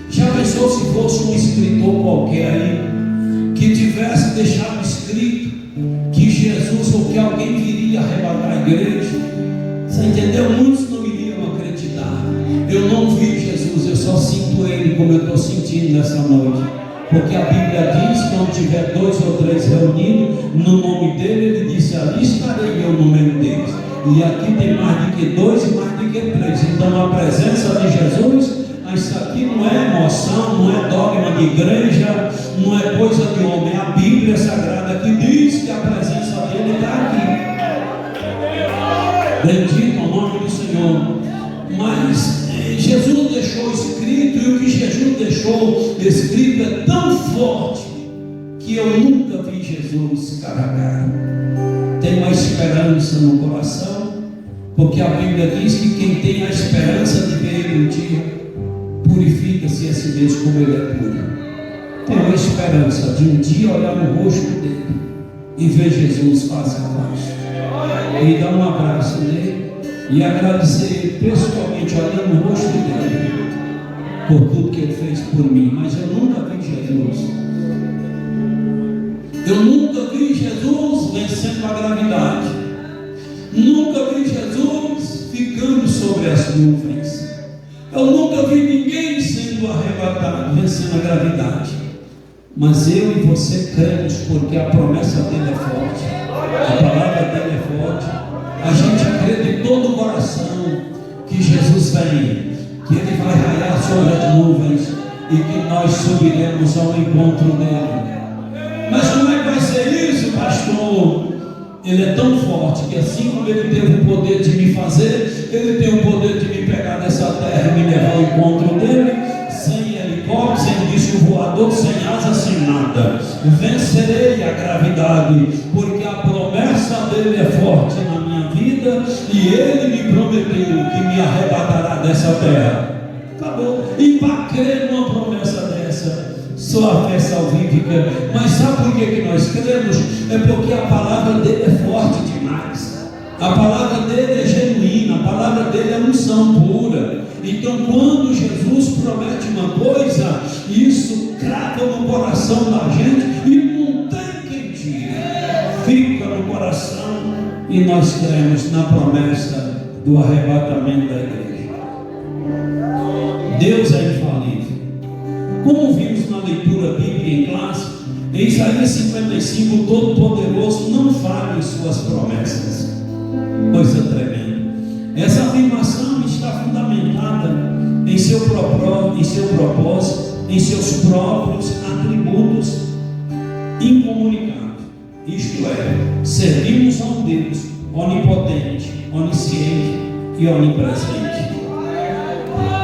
Já pensou se fosse um escritor qualquer aí, que tivesse deixado escrito que Jesus ou que alguém viria arrebatar a igreja? Você entendeu? Muitos não iriam acreditar. Eu não vi Jesus, eu só sinto Ele como eu estou sentindo nessa noite. Porque a Bíblia diz que onde tiver 2 ou 3 reunidos no nome dele, ele disse: ali estarei eu no meio deles. E aqui tem mais do que 2 e mais do que 3. Então a presença de Jesus, isso aqui não é emoção, não é dogma de igreja, não é coisa de homem. A Bíblia Sagrada que diz que a presença dele está aqui. Bendito o nome do Senhor. Mas Jesus deixou escrito, e o que Jesus deixou escrito é tão forte que eu nunca vi Jesus cara a cara. Tem uma esperança no coração, porque a Bíblia diz que quem tem a esperança de ver Ele um dia, purifica-se a si mesmo como Ele é puro. Tem uma esperança de um dia olhar no rosto dele e ver Jesus face a face, e dar um abraço nele e agradecer Ele pessoalmente, olhando no rosto dele por tudo que Ele fez por mim. Mas eu nunca vi Jesus. Eu nunca vi Jesus vencendo a gravidade. Nunca vi Jesus ficando sobre as nuvens. Eu nunca vi ninguém sendo arrebatado, vencendo a gravidade. Mas eu e você cremos, porque a promessa dele é forte, a palavra dele é forte. A gente crê de todo o coração que Jesus vem, que Ele vai raiar sobre as nuvens e que nós subiremos ao encontro dele. Mas como é que vai ser isso, pastor? Ele é tão forte que assim como Ele teve o poder de me fazer, Ele tem o poder de me pegar nessa terra e me levar ao encontro dele, sem helicóptero, sem disco voador, sem asa, sem nada. Vencerei a gravidade, porque a promessa dele é forte na minha vida, e Ele me prometeu que me arrebatará dessa terra. Acabou. E para crer numa promessa dessa, só a fé salvífica. Mas sabe por que nós cremos? É porque a palavra dele é forte demais. A palavra dele é genuína, a palavra dele é unção pura. Então quando Jesus promete uma coisa, isso crava no coração da gente e não tem quem tire. Fica no coração, e nós cremos na promessa do arrebatamento da igreja. Deus é infalível. Como vimos na leitura bíblica em classe, em Em Isaías 55, o Todo-Poderoso não falha em suas promessas. Coisa tremenda. Essa afirmação está fundamentada em seu propósito, em seus próprios atributos incomunicáveis. Isto é, servimos a um Deus onipotente, onisciente e onipresente.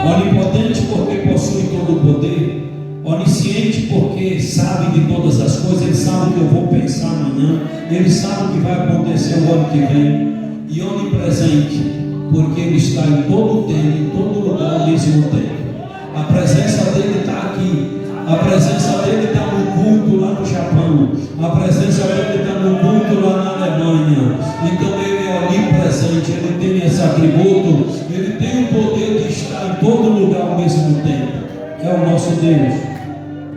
Onipotente porque possui todo o poder, onisciente porque sabe de todas as coisas, Ele sabe o que eu vou pensar amanhã, Ele sabe o que vai acontecer o ano que vem, e onipresente porque Ele está em todo o tempo, em todo lugar ao mesmo tempo. A presença dEle está aqui, a presença dEle está no culto lá no Japão, a presença dEle está no culto lá na Alemanha. Então Ele é onipresente, Ele tem esse atributo, Ele tem o poder de estar em todo lugar ao mesmo tempo. É o nosso Deus.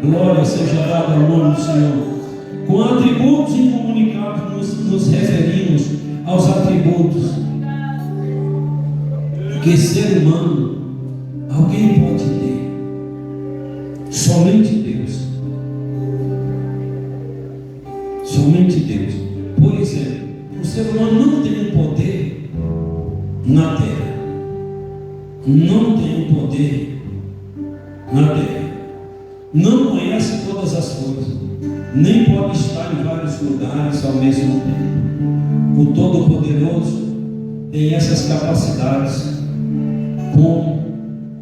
Glória seja dada ao nome do Senhor. Com atributos incomunicáveis nos referimos aos atributos que ser humano alguém pode ter. Somente Deus. Somente Deus. Por exemplo, o ser humano não tem um poder na terra. Não tem um poder na terra. Não conhece todas as coisas. Nem pode estar em vários lugares ao mesmo tempo. O Todo-Poderoso tem essas capacidades como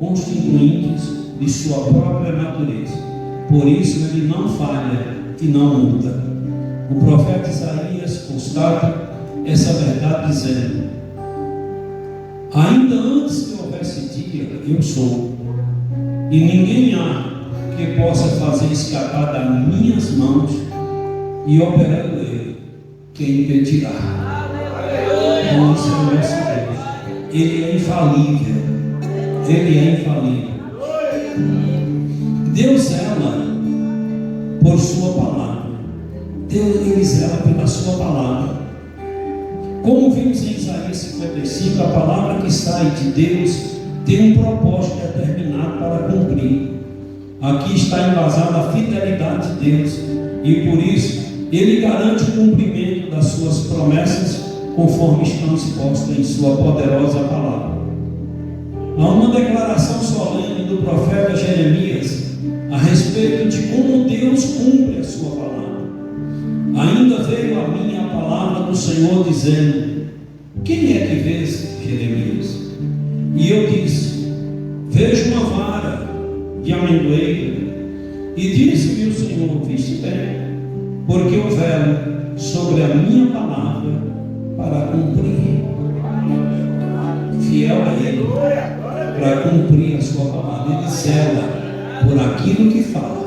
constituintes de sua própria natureza. Por isso ele não falha e não muda. O profeta Isaías constata essa verdade dizendo: ainda antes que houvesse dia, eu sou, e ninguém há que possa fazer escapar das minhas mãos, e operando ele, quem impedirá? Então, esse é o nosso Deus. Ele é infalível. Ele é infalível. Deus zela por sua palavra. Ele zela pela sua palavra. Como vimos em Isaías 55, a palavra que sai de Deus tem um propósito determinado para cumprir. Aqui está embasada a fidelidade de Deus, e por isso Ele garante o cumprimento das suas promessas conforme estão expostas em sua poderosa palavra. Há uma declaração solene do profeta Jeremias a respeito de como Deus cumpre a sua palavra. Ainda veio a mim a palavra do Senhor dizendo: quem é que vês, Jeremias? E eu disse: vejo uma vara de amendoeira. E disse-me o Senhor: viste bem, porque eu velo sobre a minha palavra para cumprir. Fiel a Ele para cumprir a sua palavra. Ele zela por aquilo que fala.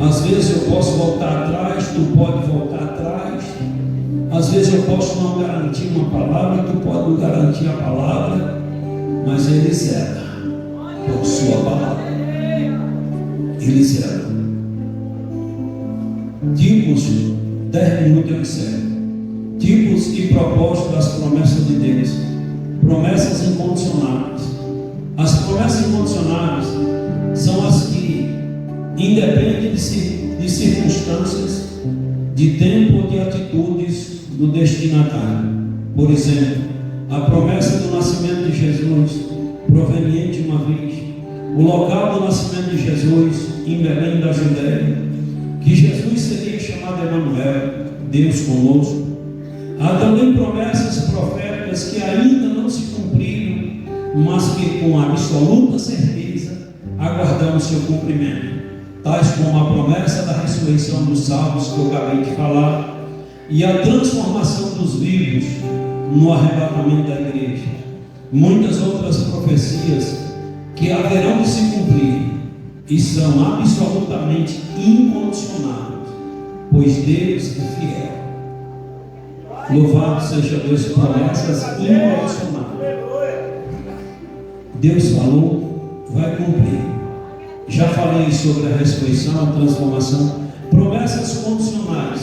Às vezes eu posso voltar atrás, tu pode voltar atrás. Às vezes eu posso não garantir uma palavra, tu pode não garantir a palavra, mas Ele zela por sua palavra. Ele zela. Tipos, 10 minutos eu encerro. Tipos e propósitos das promessas de Deus. Promessas incondicionáveis. As promessas incondicionáveis são as que independem de circunstâncias, de tempo ou de atitudes do destinatário. Por exemplo, a promessa do nascimento de Jesus, proveniente de uma virgem. O local do nascimento de Jesus, em Belém da Judéia. Que Jesus seria chamado Emanuel, Deus conosco. Há também promessas proféticas que ainda não se cumpriram, mas que com absoluta certeza aguardamos seu cumprimento, tais como a promessa da ressurreição dos salvos que eu acabei de falar, e a transformação dos vivos no arrebatamento da igreja. Muitas outras profecias que haverão de se cumprir e são absolutamente incondicionáveis, pois Deus é fiel. Louvado seja Deus por promessas incondicionáveis. Deus falou, vai cumprir. Já falei sobre a ressurreição, a transformação. Promessas condicionais.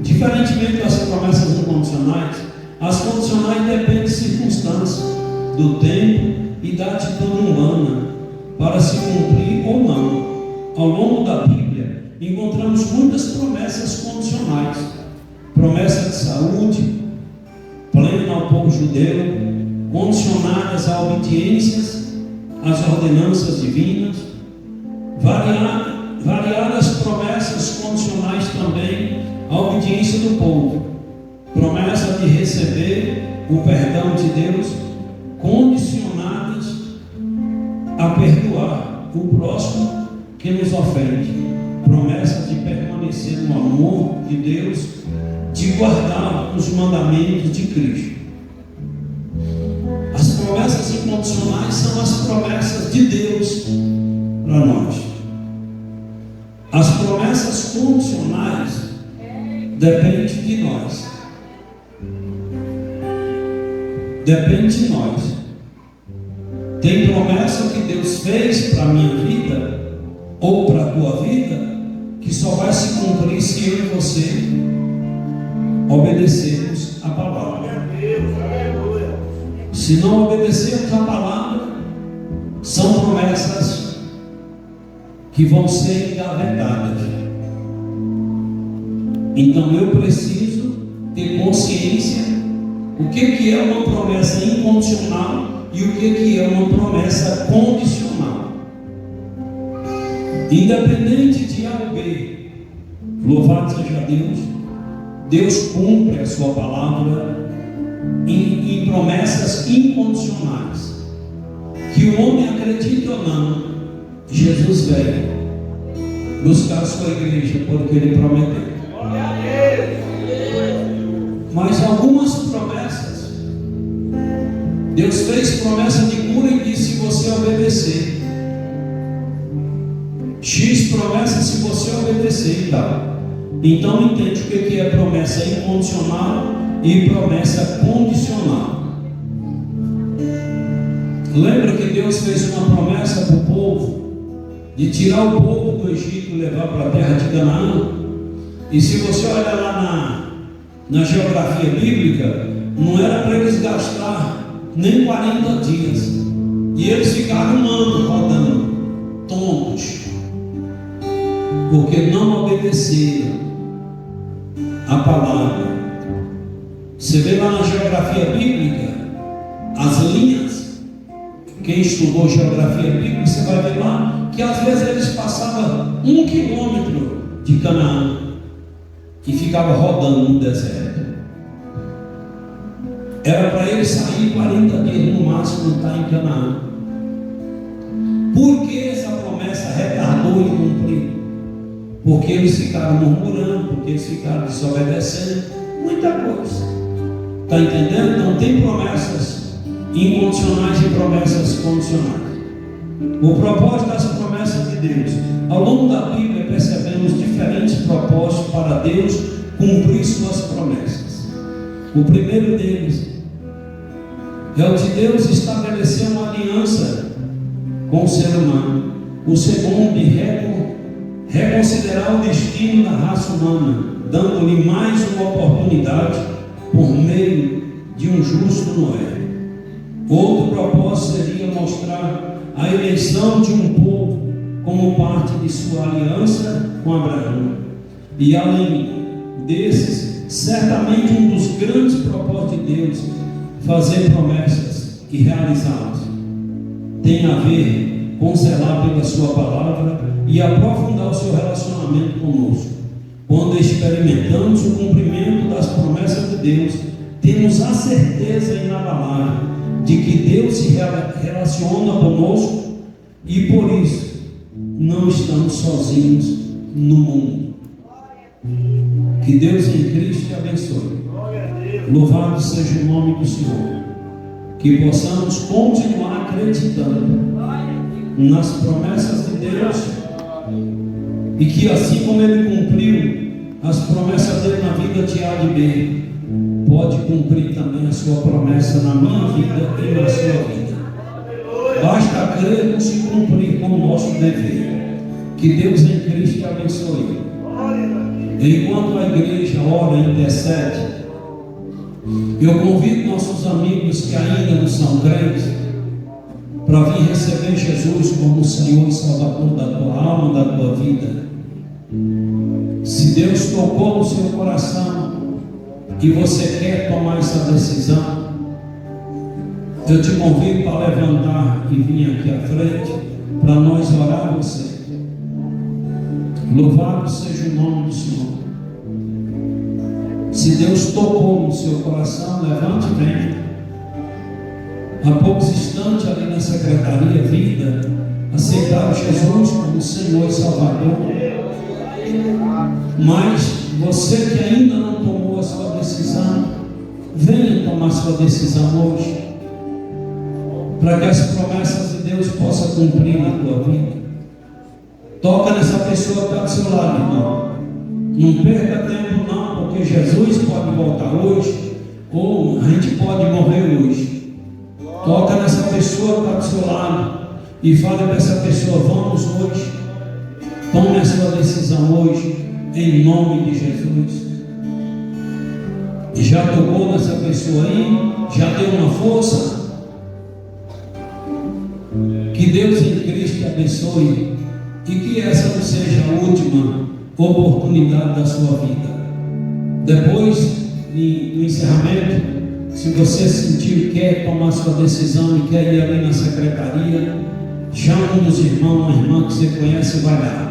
Diferentemente das promessas incondicionais, as condicionais dependem de circunstâncias, do tempo e da atitude humana para se cumprir ou não. Ao longo da Bíblia, encontramos muitas promessas condicionais. Promessa de saúde plena ao povo judeu, condicionadas a obediências às ordenanças divinas, variadas promessas condicionais também à obediência do povo, promessa de receber o perdão de Deus, condicionadas a perdoar o próximo que nos ofende, promessa de permanecer no amor de Deus, de guardar os mandamentos de Cristo. As promessas incondicionais são as promessas de Deus para nós. As promessas condicionais dependem de nós. Depende de nós. Tem promessa que Deus fez para a minha vida ou para a tua vida que só vai se cumprir se eu e você obedecermos a palavra. Se não obedecermos a palavra, são promessas que vão ser engavetadas. Então eu preciso ter consciência o que é uma promessa incondicional e o que é uma promessa condicional. Independente de A ou B, louvado seja Deus, Deus cumpre a sua palavra em promessas incondicionais. Que o homem acredite ou não, Jesus veio buscar a sua igreja porque Ele prometeu. Mas algumas promessas, Deus fez promessa de cura e disse: se você obedecer, X promessa se você obedecer e tal. Então entende o que é promessa incondicional e promessa condicional. Lembra que Deus fez uma promessa para o povo de tirar o povo do Egito e levar para a terra de Canaã? E se você olhar lá na geografia bíblica, não era para eles gastar nem 40 dias, e eles ficaram um ano rodando, tontos, porque não obedeceram a palavra. Você vê lá na geografia bíblica as linhas. Quem estudou geografia bíblica, você vai ver lá que às vezes eles passavam 1 quilômetro de Canaã e ficavam rodando no deserto. Era para eles sair 40 dias no máximo, estar em Canaã. Por que essa promessa retardou em cumprir? Porque eles ficaram murmurando, porque eles ficaram desobedecendo, muita coisa. Está entendendo? Não tem promessas incondicionais e promessas condicionais. O propósito das promessas de Deus. Ao longo da Bíblia percebemos diferentes propósitos para Deus cumprir suas promessas. O primeiro deles é o de Deus estabelecer uma aliança com o ser humano. O segundo, de reconsiderar o destino da raça humana, dando-lhe mais uma oportunidade por meio de um justo Noé. Outro propósito seria mostrar a eleição de um povo como parte de sua aliança com Abraão. E além desses, certamente um dos grandes propósitos de Deus, fazer promessas e realizá-las, tem a ver com zelar pela sua palavra e aprofundar o seu relacionamento conosco. Quando experimentamos o cumprimento das promessas de Deus, temos a certeza inabalável de que Deus se relaciona conosco e por isso não estamos sozinhos no mundo. Que Deus em Cristo te abençoe. Louvado seja o nome do Senhor. Que possamos continuar acreditando nas promessas de Deus e que assim como Ele cumpriu as promessas dele na vida de A e B, pode cumprir também a sua promessa na minha vida e na sua vida. Basta crermos e cumprir com o nosso dever. Que Deus em Cristo te abençoe. Enquanto a igreja ora e intercede, eu convido nossos amigos que ainda não são crentes para vir receber Jesus como Senhor e Salvador da tua alma, da tua vida. Se Deus tocou no seu coração e você quer tomar essa decisão, eu te convido para levantar e vir aqui à frente para nós orar você. Louvado seja o nome do Senhor. Se Deus tocou no seu coração, levante e venha. Há poucos instantes ali na Secretaria Vida, aceitaram Jesus como Senhor e Salvador. Mas você que ainda não tomou a sua decisão, venha tomar sua decisão hoje, para que as promessas de Deus possam cumprir na tua vida. Toca nessa pessoa que está do seu lado, irmão. Não perca tempo não, porque Jesus pode voltar hoje, ou a gente pode morrer hoje. Toca nessa pessoa que está do seu lado e fale para essa pessoa: vamos hoje, tome a sua decisão hoje, em nome de Jesus. E já tocou nessa pessoa aí? Já deu uma força? Que Deus em Cristo te abençoe e que essa não seja a última oportunidade da sua vida. Depois, no encerramento, se você sentir que quer tomar sua decisão e quer ir ali na secretaria, chama um dos irmãos, uma irmã que você conhece e vai lá.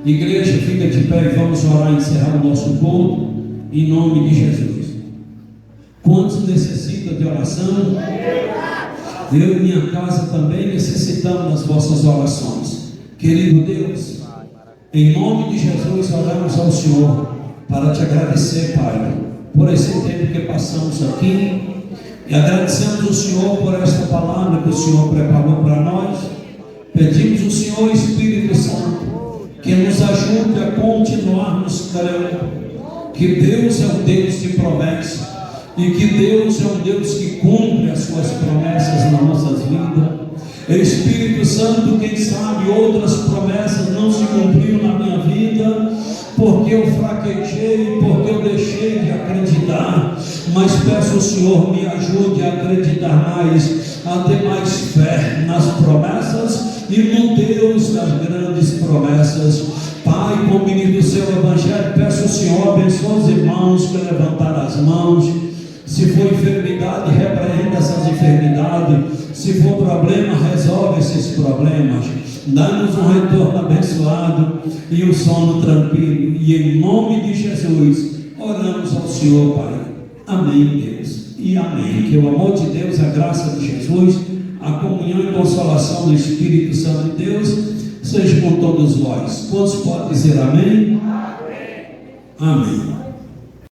Igreja, fica de pé e vamos orar e encerrar o nosso culto em nome de Jesus. Quantos necessitam de oração? Eu e minha casa também necessitamos das vossas orações. Querido Deus, em nome de Jesus oramos ao Senhor para te agradecer, Pai, por esse tempo que passamos aqui, e agradecemos ao Senhor por esta palavra que o Senhor preparou para nós. Pedimos ao Senhor, Espírito Santo, que nos ajude a continuarmos crendo que Deus é um Deus de promessas e que Deus é um Deus que cumpre as suas promessas nas nossas vidas. Espírito Santo, quem sabe outras promessas não se cumpriram na minha vida, porque eu fraquejei, porque eu deixei de acreditar, mas peço ao Senhor, me ajude a acreditar mais, a ter mais fé nas promessas e no Deus das grandes promessas. Pai, como ministro do seu Evangelho, peço ao Senhor, abençoe os irmãos que levantaram as mãos. Se for enfermidade, repreenda essas enfermidades. Se for problema, resolve esses problemas. Dá-nos um retorno abençoado e um sono tranquilo. E em nome de Jesus, oramos ao Senhor, Pai. Amém, Deus. E amém. Que o amor de Deus, a graça de Jesus, a comunhão e consolação do Espírito Santo de Deus seja com todos vós. Todos podem dizer amém? Amém. Amém.